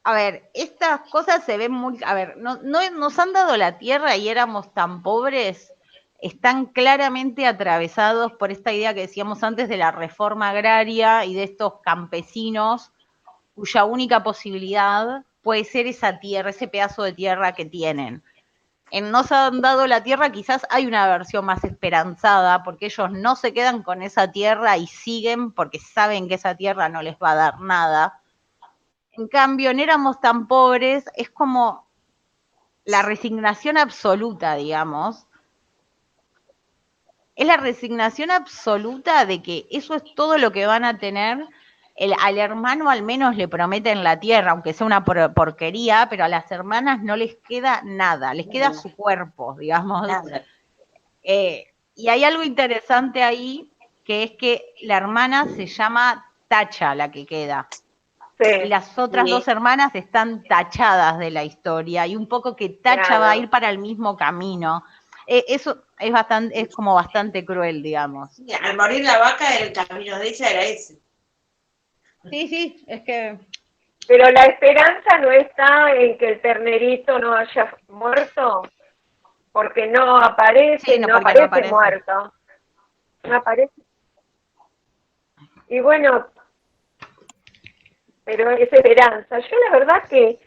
A ver, estas cosas se ven muy. A ver, no, nos han dado la tierra y éramos tan pobres. Están claramente atravesados por esta idea que decíamos antes de la reforma agraria y de estos campesinos cuya única posibilidad puede ser esa tierra, ese pedazo de tierra que tienen. En Nos han dado la tierra quizás hay una versión más esperanzada, porque ellos no se quedan con esa tierra y siguen porque saben que esa tierra no les va a dar nada. En cambio, en Éramos tan pobres, es como la resignación absoluta, digamos. Es la resignación absoluta de que eso es todo lo que van a tener al hermano al menos le prometen la tierra, aunque sea una porquería, pero a las hermanas no les queda nada, les queda su cuerpo, digamos. Y hay algo interesante ahí, que es que la hermana se llama Tacha, la que queda. Sí. Y las otras dos hermanas están tachadas de la historia, y un poco que Tacha va a ir para el mismo camino. Eso es como bastante cruel, digamos. Sí, al morir la vaca, el camino de ella era ese. Sí, es que... Pero la esperanza no está en que el ternerito no haya muerto, porque no aparece, no aparece muerto. No aparece. Y bueno, pero es esperanza. Yo la verdad que,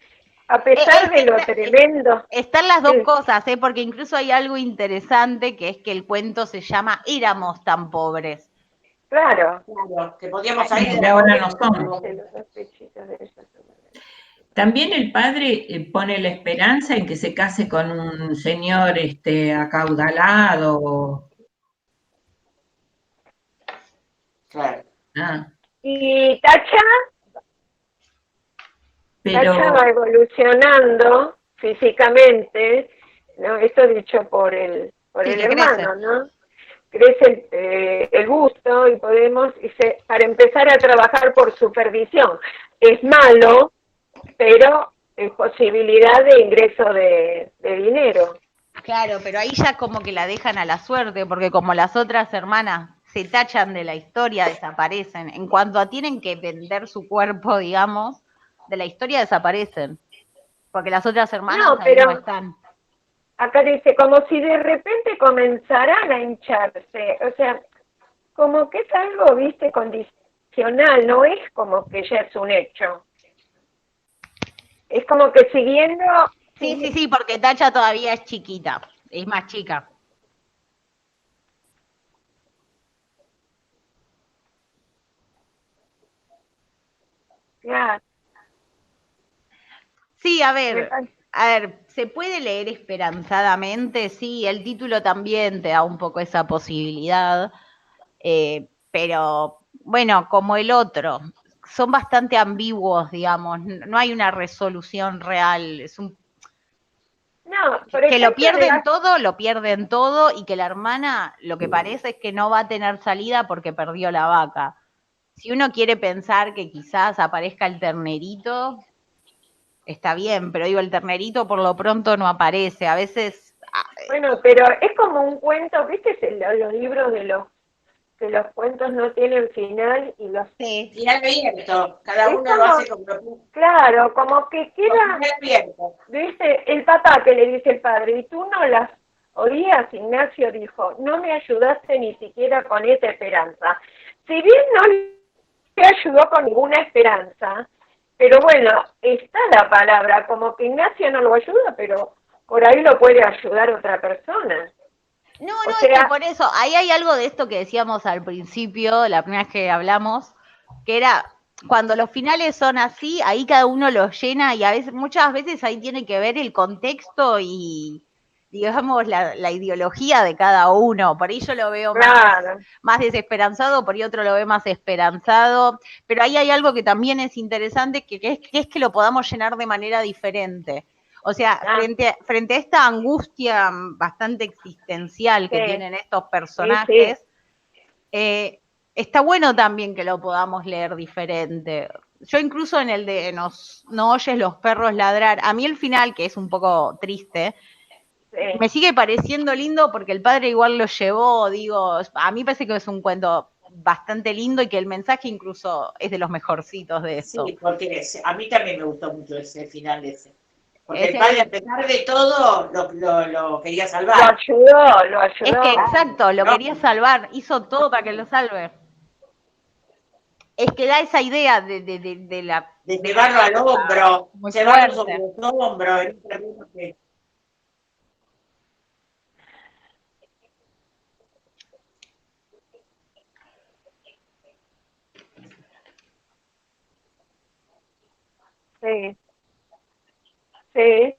a pesar de lo tremendo... Están las dos cosas, porque incluso hay algo interesante, que es que el cuento se llama Éramos tan pobres. Claro, que podíamos salir de ahora no somos. También el padre pone la esperanza en que se case con un señor acaudalado. Claro. Y Tacha va evolucionando físicamente, ¿no? Esto dicho por el hermano, ¿no? Crece el gusto y para empezar a trabajar por supervisión. Es malo, pero es posibilidad de ingreso de dinero. Claro, pero ahí ya como que la dejan a la suerte, porque como las otras hermanas se tachan de la historia, desaparecen. En cuanto a tienen que vender su cuerpo, digamos, de la historia desaparecen, porque las otras hermanas ahí no están. Acá dice, como si de repente comenzaran a hincharse, o sea, como que es algo, viste, condicional, no es como que ya es un hecho. Es como que siguiendo... Sí, porque Tacha todavía es chiquita, es más chica. Claro. Sí, a ver, ¿se puede leer esperanzadamente? Sí, el título también te da un poco esa posibilidad, pero bueno, como el otro, son bastante ambiguos, digamos, no hay una resolución real, es un... No, que lo pierden todo, y que la hermana lo que parece es que no va a tener salida porque perdió la vaca. Si uno quiere pensar que quizás aparezca el ternerito, está bien, pero digo, el ternerito por lo pronto no aparece. A veces... Bueno, pero es como un cuento, ¿viste? Los libros que los cuentos no tienen final y los... Sí, final abierto, cada uno lo hace como... Claro, como que queda... abierto. ¿Viste? El papá que le dice el padre, y tú no las oías, Ignacio dijo, no me ayudaste ni siquiera con esta esperanza. Si bien no le ayudó con ninguna esperanza, pero bueno, está la palabra, como que Ignacio no lo ayuda, pero por ahí lo puede ayudar otra persona. No, es que por eso, ahí hay algo de esto que decíamos al principio, la primera vez que hablamos, que era cuando los finales son así, ahí cada uno los llena, y muchas veces ahí tiene que ver el contexto y, digamos, la ideología de cada uno. Por ahí yo lo veo más desesperanzado, por ahí otro lo ve más esperanzado, pero ahí hay algo que también es interesante, que es que lo podamos llenar de manera diferente. O sea, frente a esta angustia bastante existencial que tienen estos personajes, está bueno también que lo podamos leer diferente. Yo incluso en el de no oyes los perros ladrar, a mí el final, que es un poco triste, me sigue pareciendo lindo porque el padre igual lo llevó, digo, a mí parece que es un cuento bastante lindo y que el mensaje incluso es de los mejorcitos de esto. Sí, porque a mí también me gustó mucho ese final ese. Porque el padre, a pesar de todo, lo quería salvar. Lo ayudó. Es que exacto, lo quería salvar, hizo todo para que lo salve. Es que da esa idea de llevarlo al hombro, llevarlo sobre los hombros. Sí. Sí.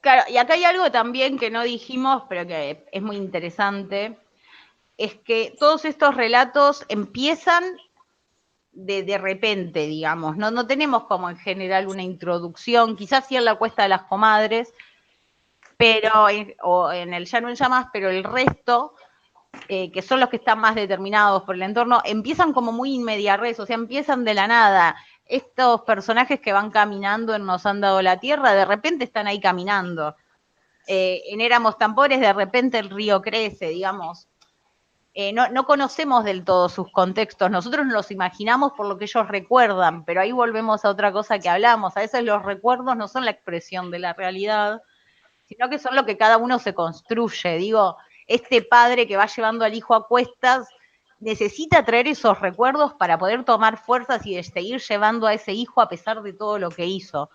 Claro, y acá hay algo también que no dijimos, pero que es muy interesante, es que todos estos relatos empiezan de repente, digamos, no tenemos como en general una introducción, quizás sí en la Cuesta de las Comadres, pero, o en el Llano en Llamas, pero el resto, que son los que están más determinados por el entorno, empiezan como muy in media res, o sea, empiezan de la nada. Estos personajes que van caminando en Nos han dado la tierra, de repente están ahí caminando. En Éramos Tambores, de repente el río crece, digamos. No conocemos del todo sus contextos, nosotros los imaginamos por lo que ellos recuerdan, pero ahí volvemos a otra cosa que hablamos, a veces los recuerdos no son la expresión de la realidad, sino que son lo que cada uno se construye. Digo, este padre que va llevando al hijo a cuestas necesita traer esos recuerdos para poder tomar fuerzas y de seguir llevando a ese hijo a pesar de todo lo que hizo.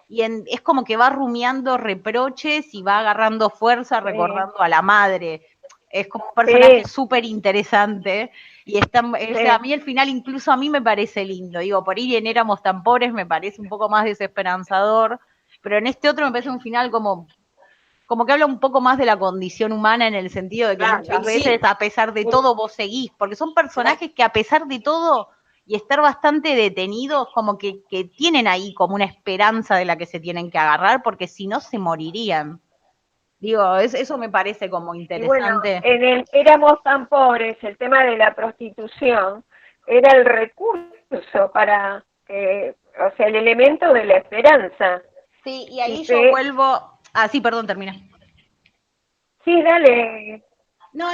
Y es como que va rumiando reproches y va agarrando fuerza recordando a la madre. Es como un personaje súper interesante y está, o sea, a mí el final incluso a mí me parece lindo. Digo, por ahí en Éramos tan pobres me parece un poco más desesperanzador, pero en este otro me parece un final como que habla un poco más de la condición humana en el sentido de que muchas veces a pesar de todo vos seguís, porque son personajes que a pesar de todo y estar bastante detenidos, como que tienen ahí como una esperanza de la que se tienen que agarrar, porque si no se morirían. Digo, eso me parece como interesante. Y bueno, en el Éramos tan pobres, el tema de la prostitución era el recurso para, o sea, el elemento de la esperanza. Sí, y ahí yo vuelvo... Ah, sí, perdón, termina. Sí, dale. No.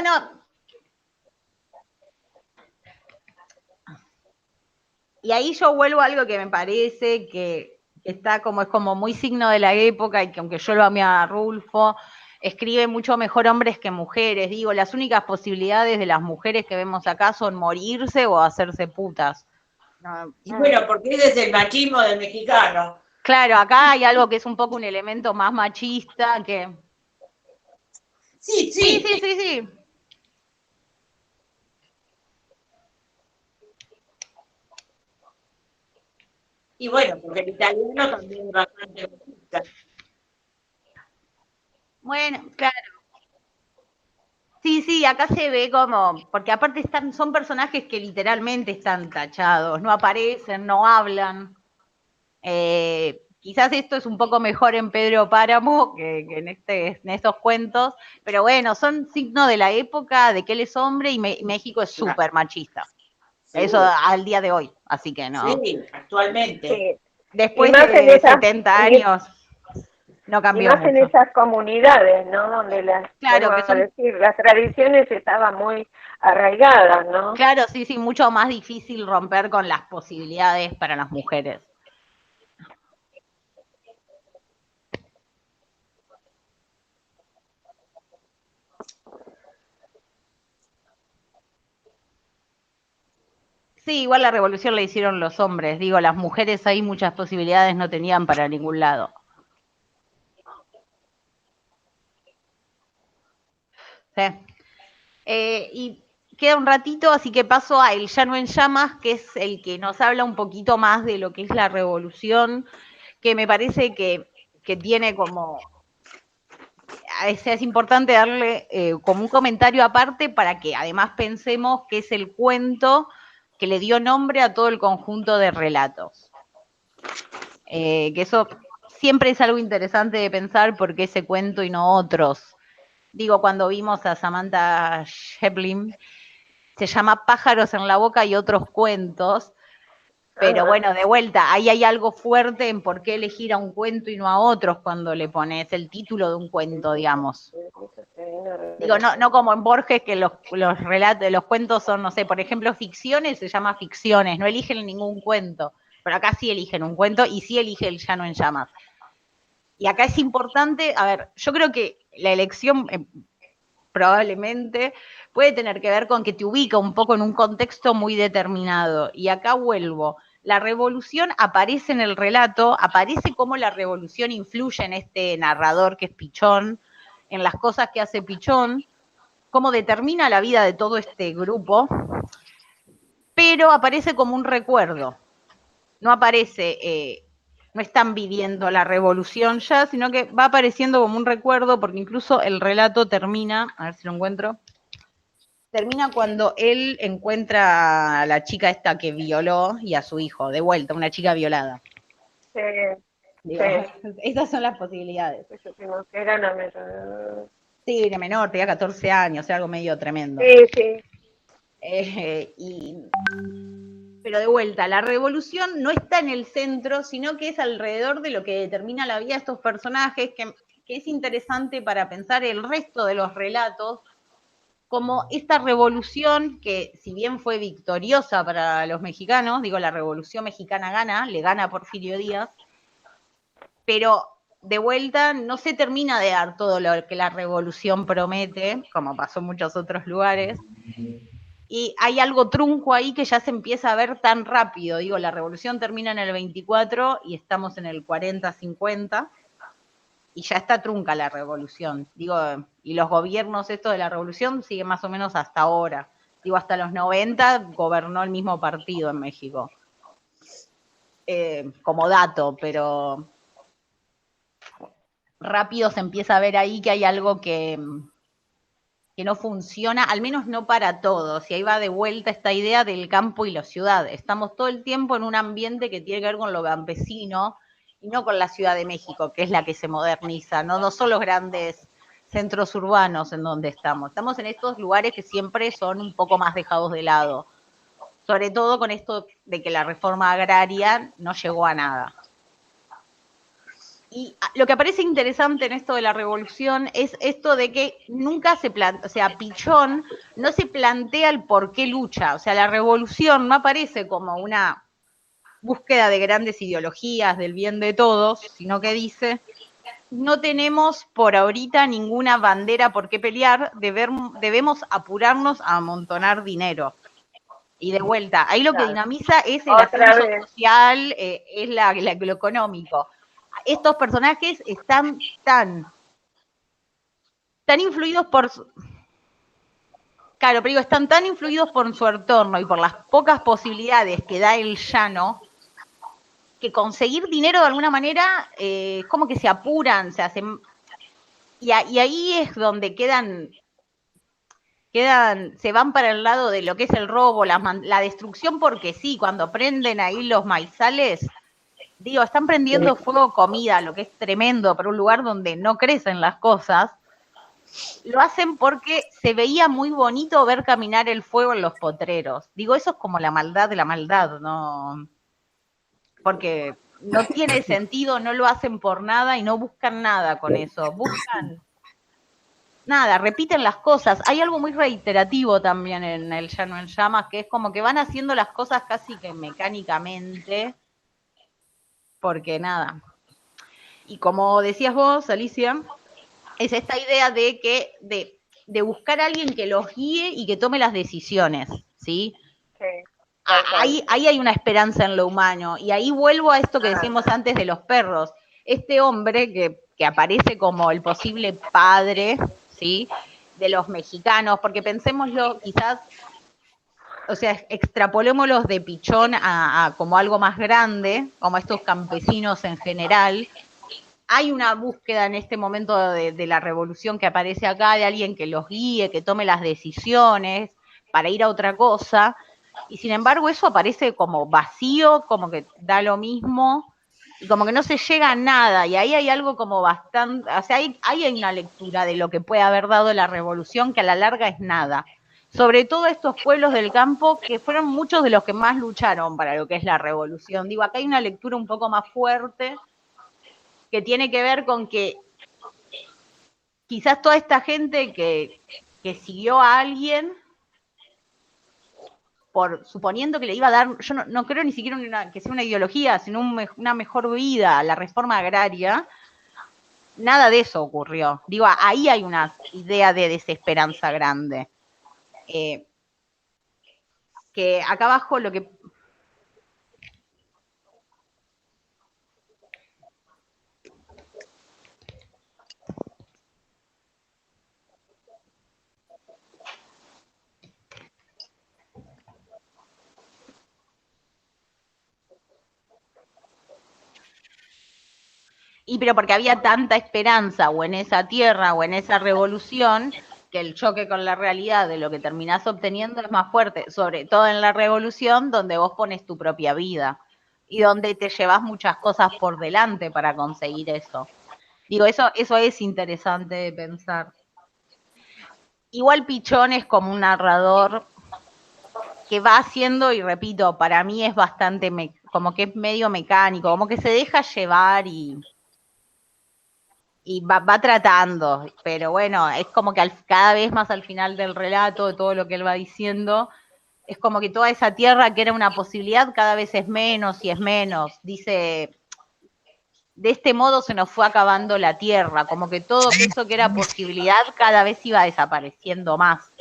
Y ahí yo vuelvo a algo que me parece que está como, es como muy signo de la época y que aunque yo lo amé a Rulfo, escribe mucho mejor hombres que mujeres. Digo, las únicas posibilidades de las mujeres que vemos acá son morirse o hacerse putas. Y bueno, porque ese es el machismo del mexicano. Claro, acá hay algo que es un poco un elemento más machista que... Sí. Y bueno, porque el italiano también es bastante machista. Bueno, claro. Sí, acá se ve como, porque aparte son personajes que literalmente están tachados, no aparecen, no hablan. Quizás esto es un poco mejor en Pedro Páramo que en estos cuentos, pero bueno, son signos de la época, de que él es hombre y México es súper machista. Eso al día de hoy, así que no. Sí, actualmente. Sí. Después de 70 años, no cambió mucho. Y más en esas comunidades, ¿no? Donde las tradiciones estaban muy arraigadas, ¿no? Claro, sí, mucho más difícil romper con las posibilidades para las mujeres. Sí, igual la revolución la hicieron los hombres. Digo, las mujeres ahí muchas posibilidades no tenían para ningún lado. Sí. Y queda un ratito, así que paso a El Llano en Llamas, que es el que nos habla un poquito más de lo que es la revolución, que me parece que tiene como... Es importante darle como un comentario aparte para que además pensemos que es el cuento que le dio nombre a todo el conjunto de relatos. Que eso siempre es algo interesante de pensar porque ese cuento y no otros. Digo, cuando vimos a Samantha Schweblin, se llama Pájaros en la boca y otros cuentos, pero bueno, de vuelta, ahí hay algo fuerte en por qué elegir a un cuento y no a otros cuando le pones el título de un cuento, digamos. Digo, no como en Borges, que los relatos, los cuentos son, no sé, por ejemplo, ficciones, se llama ficciones, no eligen ningún cuento, pero acá sí eligen un cuento y sí elige El Llano en Llamas. Y acá es importante, a ver, yo creo que la elección probablemente puede tener que ver con que te ubica un poco en un contexto muy determinado. Y acá vuelvo. La revolución aparece en el relato, aparece cómo la revolución influye en este narrador que es Pichón, en las cosas que hace Pichón, cómo determina la vida de todo este grupo, pero aparece como un recuerdo. No aparece no están viviendo la revolución ya, sino que va apareciendo como un recuerdo, porque incluso el relato termina, a ver si lo encuentro, termina cuando él encuentra a la chica esta que violó y a su hijo, de vuelta, una chica violada. Sí, Digo, sí. esas son las posibilidades. Yo tengo que era una menor. Sí, era menor, tenía 14 años, era algo medio tremendo. Sí, sí. Pero de vuelta, la revolución no está en el centro, sino que es alrededor de lo que determina la vida de estos personajes, que es interesante para pensar el resto de los relatos, como esta revolución que, si bien fue victoriosa para los mexicanos, digo, la revolución mexicana gana, le gana a Porfirio Díaz, pero de vuelta no se termina de dar todo lo que la revolución promete, como pasó en muchos otros lugares, y hay algo trunco ahí que ya se empieza a ver tan rápido. Digo, la revolución termina en el 24 y estamos en el 40-50 y ya está trunca la revolución. Digo, y los gobiernos estos de la revolución siguen más o menos hasta ahora. Digo, hasta los 90 gobernó el mismo partido en México. Como dato, pero rápido se empieza a ver ahí que hay algo que no funciona, al menos no para todos. Y ahí va de vuelta esta idea del campo y la ciudad. Estamos todo el tiempo en un ambiente que tiene que ver con lo campesino y no con la Ciudad de México, que es la que se moderniza. No son los grandes centros urbanos en donde estamos. Estamos en estos lugares que siempre son un poco más dejados de lado. Sobre todo con esto de que la reforma agraria no llegó a nada. Y lo que parece interesante en esto de la revolución es esto de que nunca se plantea, o sea, Pichón no se plantea el por qué lucha, o sea, la revolución no aparece como una búsqueda de grandes ideologías, del bien de todos, sino que dice, no tenemos por ahorita ninguna bandera por qué pelear, debemos apurarnos a amontonar dinero. Y de vuelta, ahí lo que dinamiza es el ascenso social, es lo económico. Estos personajes están tan influidos por claro, pero digo, están tan influidos por su entorno y por las pocas posibilidades que da el llano, que conseguir dinero de alguna manera es como que se apuran, se hacen, y ahí es donde se van para el lado de lo que es el robo, la destrucción, porque sí, cuando prenden ahí los maizales, digo, están prendiendo fuego comida, lo que es tremendo para un lugar donde no crecen las cosas. Lo hacen porque se veía muy bonito ver caminar el fuego en los potreros. Digo, eso es como la maldad de la maldad, ¿no? Porque no tiene sentido, no lo hacen por nada y no buscan nada con eso. Buscan nada, repiten las cosas. Hay algo muy reiterativo también en El Llano en Llamas, que es como que van haciendo las cosas casi que mecánicamente, porque nada. Y como decías vos, Alicia, es esta idea de que de buscar a alguien que los guíe y que tome las decisiones, ¿sí? Sí. Ahí hay una esperanza en lo humano. Y ahí vuelvo a esto que decíamos antes de los perros. Este hombre que aparece como el posible padre, ¿sí? De los mexicanos, porque pensémoslo quizás, o sea, extrapolémoslos de Pichón a como algo más grande, como estos campesinos en general. Hay una búsqueda en este momento de la revolución que aparece acá, de alguien que los guíe, que tome las decisiones para ir a otra cosa, y sin embargo eso aparece como vacío, como que da lo mismo, y como que no se llega a nada, y ahí hay algo como bastante, o sea, hay una lectura de lo que puede haber dado la revolución que a la larga es nada. Sobre todo estos pueblos del campo que fueron muchos de los que más lucharon para lo que es la revolución. Digo, acá hay una lectura un poco más fuerte, que tiene que ver con que quizás toda esta gente que siguió a alguien, suponiendo que le iba a dar, yo no creo ni siquiera que sea una ideología, sino una mejor vida, la reforma agraria, nada de eso ocurrió. Digo, ahí hay una idea de desesperanza grande. Que acá abajo lo que... pero porque había tanta esperanza o en esa tierra o en esa revolución, que el choque con la realidad de lo que terminás obteniendo es más fuerte, sobre todo en la revolución donde vos pones tu propia vida y donde te llevas muchas cosas por delante para conseguir eso. Digo, eso es interesante de pensar. Igual Pichón es como un narrador que va haciendo, y repito, para mí es bastante, como que es medio mecánico, como que se deja llevar y va tratando, pero bueno, es como que cada vez más al final del relato, de todo lo que él va diciendo, es como que toda esa tierra que era una posibilidad cada vez es menos y es menos. Dice, de este modo se nos fue acabando la tierra, como que todo eso que era posibilidad cada vez iba desapareciendo más.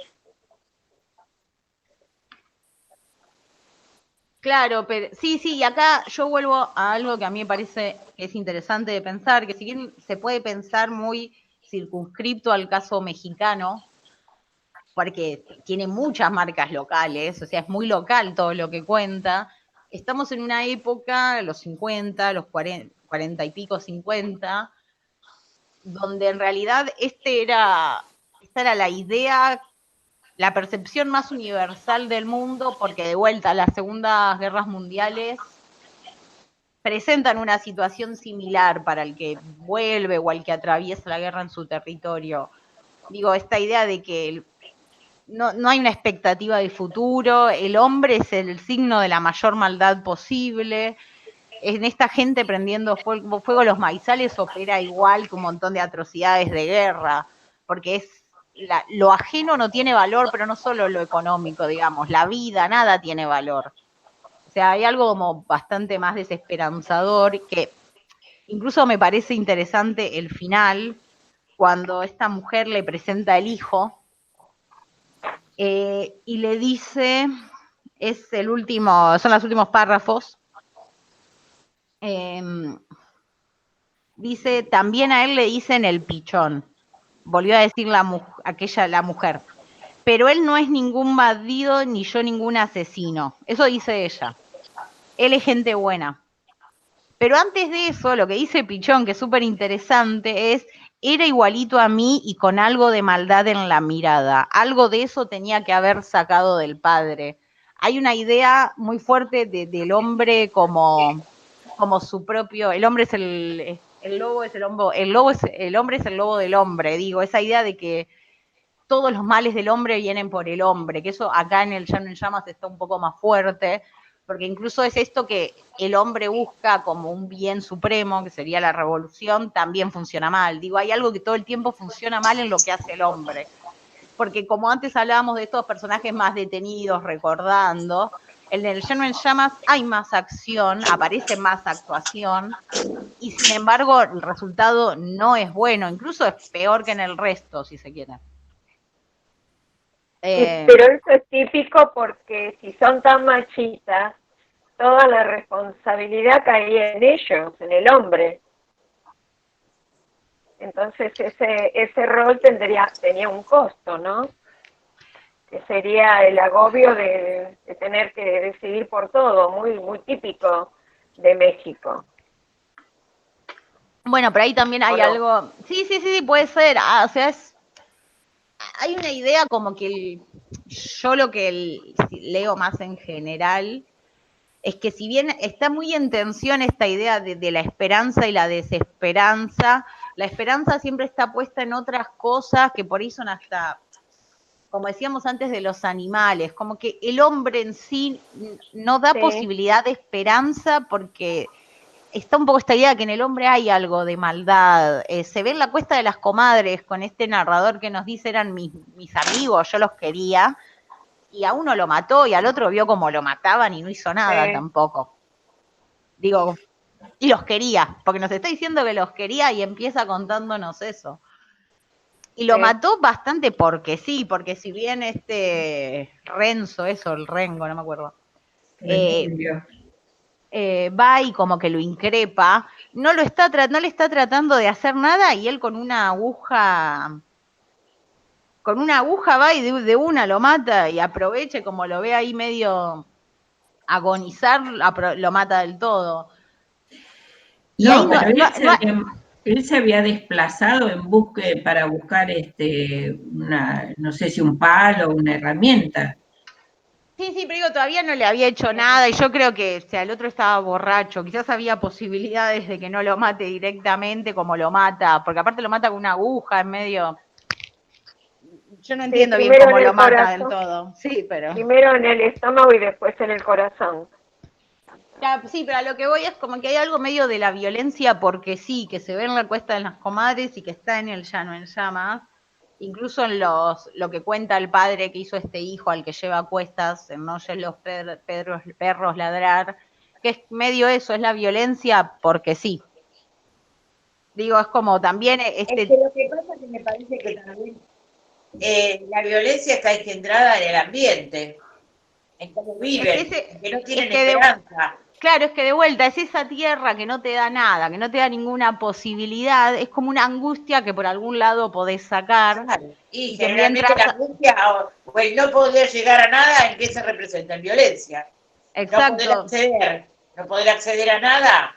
Claro, pero sí, y acá yo vuelvo a algo que a mí me parece que es interesante de pensar, que si bien se puede pensar muy circunscripto al caso mexicano, porque tiene muchas marcas locales, o sea, es muy local todo lo que cuenta, estamos en una época, los 50, los 40 y pico, 50, donde en realidad esta era la idea, la percepción más universal del mundo, porque de vuelta las segundas guerras mundiales presentan una situación similar para el que vuelve o al que atraviesa la guerra en su territorio. Digo, esta idea de que no hay una expectativa de futuro, el hombre es el signo de la mayor maldad posible, en esta gente prendiendo fuego los maizales opera igual que un montón de atrocidades de guerra, porque lo ajeno no tiene valor, pero no solo lo económico, digamos, la vida, nada tiene valor. O sea, hay algo como bastante más desesperanzador, que incluso me parece interesante el final, cuando esta mujer le presenta el hijo, y le dice, son los últimos párrafos, dice, también a él le dicen el pichón, volvió a decir la mujer, pero él no es ningún bandido ni yo ningún asesino, eso dice ella, él es gente buena. Pero antes de eso, lo que dice Pichón, que es súper interesante, es, era igualito a mí y con algo de maldad en la mirada. Algo de eso tenía que haber sacado del padre. Hay una idea muy fuerte del hombre como su propio, el hombre es el lobo es el hombre es el lobo del hombre, digo, esa idea de que todos los males del hombre vienen por el hombre, que eso acá en el Llano en Llamas está un poco más fuerte, porque incluso es esto que el hombre busca como un bien supremo, que sería la revolución, también funciona mal. Digo, hay algo que todo el tiempo funciona mal en lo que hace el hombre. Porque como antes hablábamos de estos personajes más detenidos, recordando, en el Llano en Llamas hay más acción, aparece más actuación, y sin embargo el resultado no es bueno, incluso es peor que en el resto, si se quiere. Pero eso es típico porque si son tan machistas, toda la responsabilidad caía en ellos, en el hombre. Entonces ese rol tenía un costo, ¿no? Que sería el agobio de tener que decidir por todo, muy, muy típico de México. Bueno, pero ahí también hay algo, sí, puede ser, o sea, hay una idea como que yo lo que leo más en general es que si bien está muy en tensión esta idea de la esperanza y la desesperanza, la esperanza siempre está puesta en otras cosas que por ahí son hasta, como decíamos antes, de los animales, como que el hombre en sí no da posibilidad de esperanza porque está un poco esta idea de que en el hombre hay algo de maldad. Se ve en la Cuesta de las Comadres con este narrador que nos dice eran mis amigos, yo los quería, y a uno lo mató y al otro vio como lo mataban y no hizo nada tampoco. Digo, y los quería, porque nos está diciendo que los quería y empieza contándonos eso. Y lo mató bastante porque sí, porque si bien Renzo, el Rengo, no me acuerdo, va y como que lo increpa, no le está tratando de hacer nada y él con una aguja va y de una lo mata y aprovecha, como lo ve ahí medio agonizar, lo mata del todo. Y no, pero Él se había desplazado para buscar no sé si un palo o una herramienta. Sí, pero digo, todavía no le había hecho nada y yo creo que, o sea, el otro estaba borracho, quizás había posibilidades de que no lo mate directamente como lo mata, porque aparte lo mata con una aguja en medio. Yo no entiendo bien cómo lo mata del todo. Sí, pero. Primero en el estómago y después en el corazón. Sí, pero a lo que voy es como que hay algo medio de la violencia porque sí, que se ve en la Cuesta de las Comadres y que está en el Llano en Llamas, incluso en lo que cuenta el padre que hizo este hijo al que lleva a cuestas, en No oyen los perros ladrar, que es medio eso, es la violencia porque sí. Digo, es como también Es que lo que pasa es que me parece que también la violencia está engendrada en el ambiente, en cómo viven, que no tienen esperanza. Claro, es que de vuelta, es esa tierra que no te da nada, que no te da ninguna posibilidad, es como una angustia que por algún lado podés sacar. Claro. Y que generalmente la angustia o el no poder llegar a nada, ¿en qué se representa? En violencia. Exacto. No poder acceder a nada.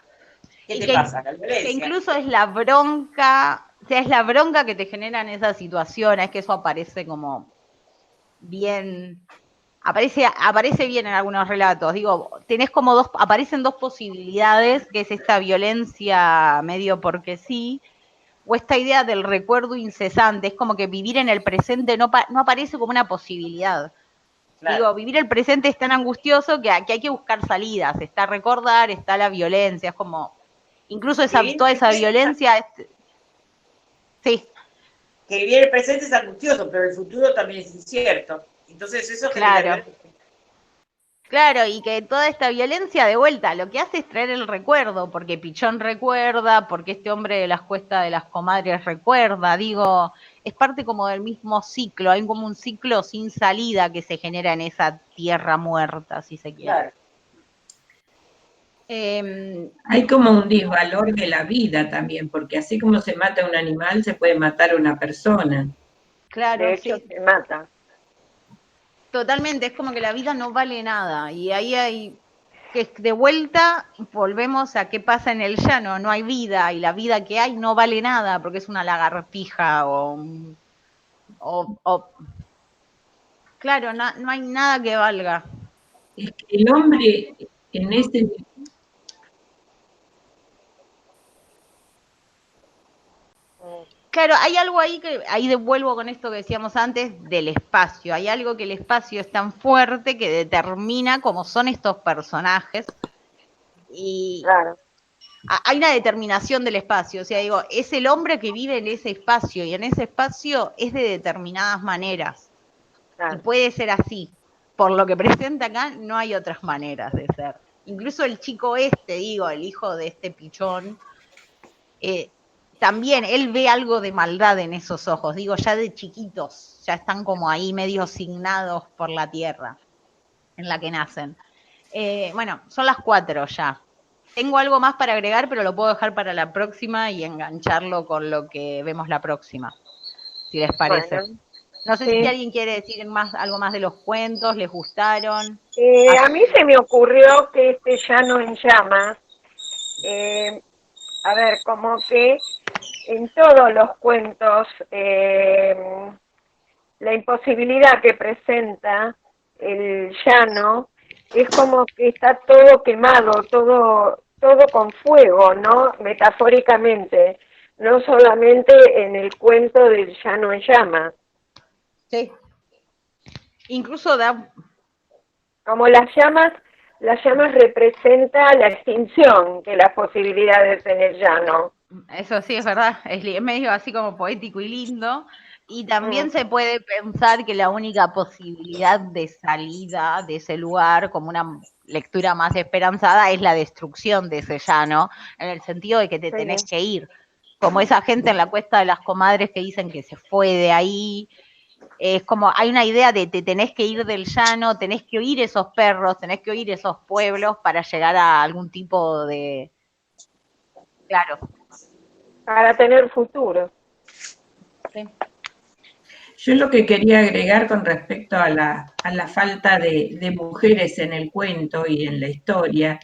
¿Qué te pasa? La violencia. Que incluso es la bronca, o sea, es la bronca que te generan esas situaciones, que eso aparece como bien, aparece bien en algunos relatos. Digo, tenés como aparecen dos posibilidades, que es esta violencia medio porque sí, o esta idea del recuerdo incesante. Es como que vivir en el presente no aparece como una posibilidad. Claro. Digo, vivir el presente es tan angustioso que hay que buscar salidas. Está recordar, está la violencia, es como, incluso toda esa violencia. Sí. Que vivir el presente es angustioso, pero el futuro también es incierto. Entonces eso genera violencia. Claro, y que toda esta violencia de vuelta lo que hace es traer el recuerdo, porque Pichón recuerda, porque este hombre de las Cuestas de las Comadres recuerda, digo, es parte como del mismo ciclo, hay como un ciclo sin salida que se genera en esa tierra muerta, si se quiere. Claro. Hay como un disvalor de la vida también, porque así como se mata un animal, se puede matar a una persona. Claro, de hecho, se mata. Totalmente, es como que la vida no vale nada, y ahí hay que de vuelta volvemos a qué pasa en el llano, no hay vida, y la vida que hay no vale nada, porque es una lagartija claro, no hay nada que valga. Es que el hombre en ese... Claro, hay algo ahí que, ahí devuelvo con esto que decíamos antes, del espacio. Hay algo que el espacio es tan fuerte que determina cómo son estos personajes. Y claro. Hay una determinación del espacio. O sea, digo, es el hombre que vive en ese espacio y en ese espacio es de determinadas maneras. Claro. Y puede ser así. Por lo que presenta acá, no hay otras maneras de ser. Incluso el chico digo, el hijo de este pichón, también él ve algo de maldad en esos ojos, digo, ya de chiquitos, ya están como ahí medio signados por la tierra en la que nacen. Bueno, son las 4 ya. Tengo algo más para agregar, pero lo puedo dejar para la próxima y engancharlo con lo que vemos la próxima, si les parece. Bueno, no sé si alguien quiere decir algo más de los cuentos, ¿les gustaron? A mí se me ocurrió que este Llano en Llamas, a ver, como que en todos los cuentos la imposibilidad que presenta el llano es como que está todo quemado, todo con fuego, ¿no? Metafóricamente, no solamente en el cuento del Llano en Llamas. Sí. Incluso da... Como las llamas representa la extinción de las posibilidades en el llano. Eso sí, es verdad, es medio así como poético y lindo. Y también se puede pensar que la única posibilidad de salida de ese lugar, como una lectura más esperanzada, es la destrucción de ese llano, en el sentido de que te tenés que ir. Como esa gente en la Cuesta de las Comadres que dicen que se fue de ahí. Es como, hay una idea de te tenés que ir del llano, tenés que oír esos perros, tenés que oír esos pueblos para llegar a algún tipo de... Claro. Para tener futuro. Sí. Yo lo que quería agregar con respecto a la falta de mujeres en el cuento y en la historia,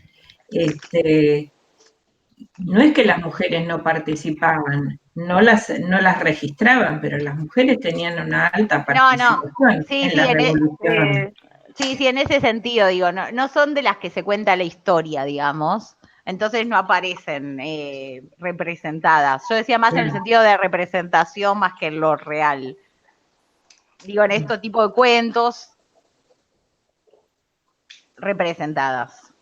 no es que las mujeres no participaban, no las registraban, pero las mujeres tenían una alta participación en la revolución. Sí, en ese sentido, digo, no son de las que se cuenta la historia, digamos, entonces no aparecen representadas. Yo decía más en el sentido de representación más que en lo real. Digo, en este tipo de cuentos representadas.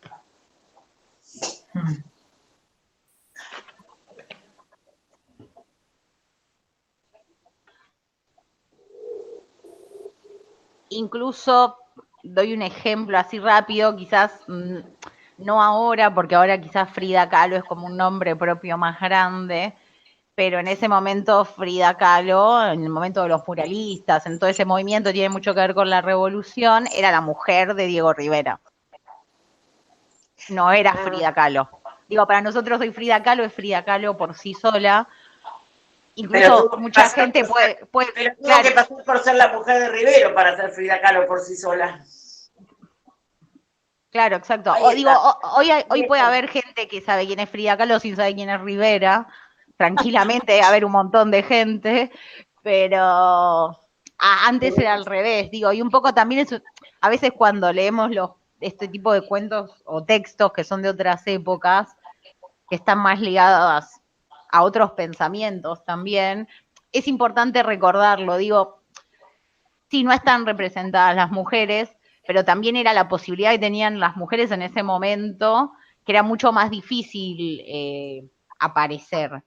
Incluso doy un ejemplo así rápido, quizás no ahora, porque ahora quizás Frida Kahlo es como un nombre propio más grande, pero en ese momento Frida Kahlo, en el momento de los muralistas, en todo ese movimiento, tiene mucho que ver con la revolución, era la mujer de Diego Rivera. No era Frida Kahlo. Digo, para nosotros hoy Frida Kahlo es Frida Kahlo por sí sola. Incluso mucha gente puede pero tuvo que pasar por ser la mujer de Rivero para ser Frida Kahlo por sí sola. Claro, exacto. O digo, hoy puede haber gente que sabe quién es Frida Kahlo sin saber quién es Rivera. Tranquilamente debe haber un montón de gente, pero antes era al revés, digo, y un poco también eso, a veces cuando leemos este tipo de cuentos o textos que son de otras épocas, que están más ligadas a otros pensamientos también, es importante recordarlo, digo, sí, no están representadas las mujeres, pero también era la posibilidad que tenían las mujeres en ese momento, que era mucho más difícil aparecer,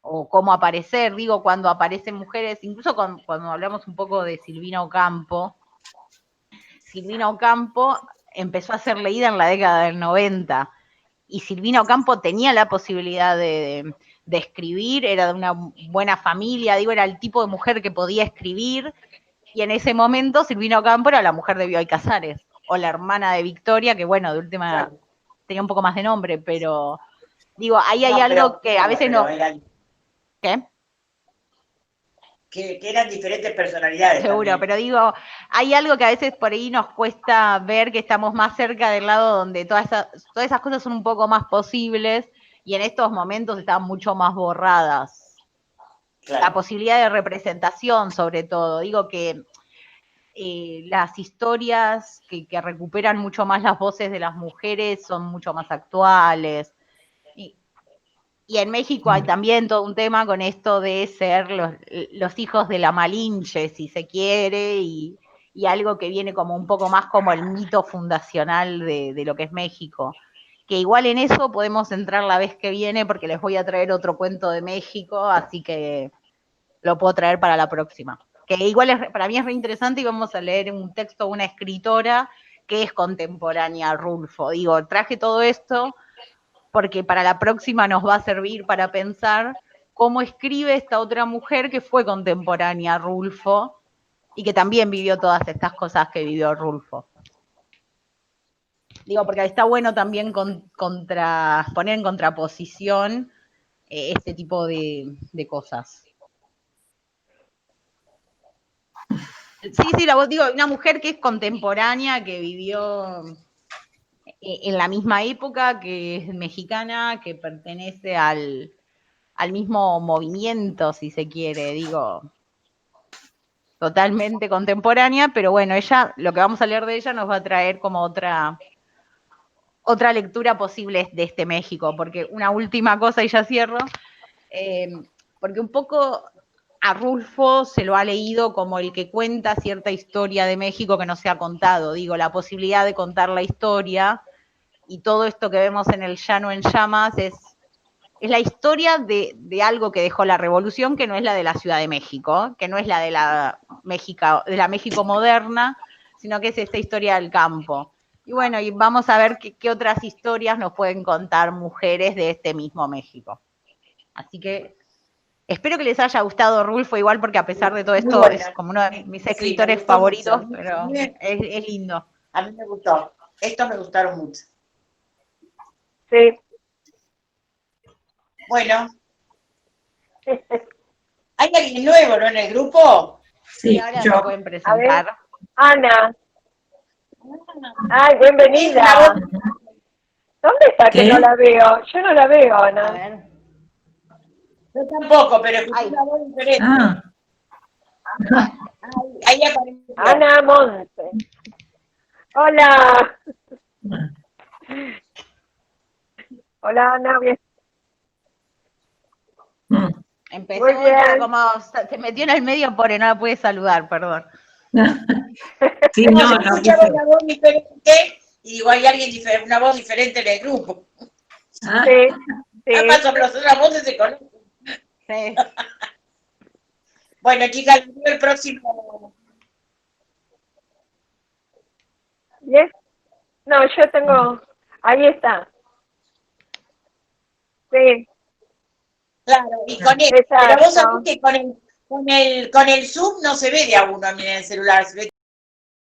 o cómo aparecer, digo, cuando aparecen mujeres, incluso cuando hablamos un poco de Silvina Ocampo empezó a ser leída en la década del 90, y Silvina Ocampo tenía la posibilidad de escribir, era de una buena familia, digo, era el tipo de mujer que podía escribir, y en ese momento Silvina Ocampo era la mujer de Bioy Casares, o la hermana de Victoria, que bueno, de última tenía un poco más de nombre, pero digo, ahí hay algo que a veces no... ¿Qué? Que eran diferentes personalidades. Seguro, también. Pero digo, hay algo que a veces por ahí nos cuesta ver, que estamos más cerca del lado donde todas esas cosas son un poco más posibles, y en estos momentos están mucho más borradas. Claro. La posibilidad de representación, sobre todo. Digo que las historias que recuperan mucho más las voces de las mujeres son mucho más actuales. Y en México hay también todo un tema con esto de ser los hijos de la Malinche, si se quiere, y algo que viene como un poco más como el mito fundacional de lo que es México. Que igual en eso podemos entrar la vez que viene, porque les voy a traer otro cuento de México, así que lo puedo traer para la próxima. Que igual para mí es re interesante, y vamos a leer un texto de una escritora que es contemporánea a Rulfo. Digo, traje todo esto porque para la próxima nos va a servir para pensar cómo escribe esta otra mujer que fue contemporánea a Rulfo y que también vivió todas estas cosas que vivió Rulfo. Digo, porque está bueno también poner en contraposición este tipo de cosas. Sí, digo, una mujer que es contemporánea, que vivió en la misma época, que es mexicana, que pertenece al mismo movimiento, si se quiere, digo, totalmente contemporánea, pero bueno, ella, lo que vamos a leer de ella nos va a traer como otra lectura posible de este México, porque una última cosa y ya cierro, porque un poco a Rulfo se lo ha leído como el que cuenta cierta historia de México que no se ha contado, digo, la posibilidad de contar la historia, y todo esto que vemos en el Llano en Llamas es la historia de algo que dejó la revolución, que no es la de la Ciudad de México, que no es la de la México moderna, sino que es esta historia del campo. Y bueno, y vamos a ver qué otras historias nos pueden contar mujeres de este mismo México. Así que espero que les haya gustado Rulfo, igual, porque a pesar de todo esto es como uno de mis escritores favoritos, mucho, pero es lindo. A mí me gustó. Estos me gustaron mucho. Sí. Bueno. ¿Hay alguien nuevo, no, en el grupo? Sí, ahora se pueden presentar. Ana. Ay, bienvenida. ¿Dónde esa que ¿Qué? no la veo. Yo no la veo, A Ana. ver. Yo tampoco, pero escuché Ay. una voz diferente. Ah, Ahí apareció. Ana Monte. Hola. Hola, Ana. Bien. Empezó Muy bien. pero como se metió en el medio por no la pude saludar, perdón. sí, No, no, yo no, escuchaba una voz diferente y digo, hay alguien diferente, una voz diferente en el grupo. Ah, Sí, sí. Además, sobre las otras voces se conocen. Sí. Bueno, chicas, nos vemos el próximo. ¿Yes? No, yo tengo... Ahí está. Sí, Claro, y con él. exacto. Pero vos sabés que con el Zoom no se ve de a uno a mí en el celular, se ve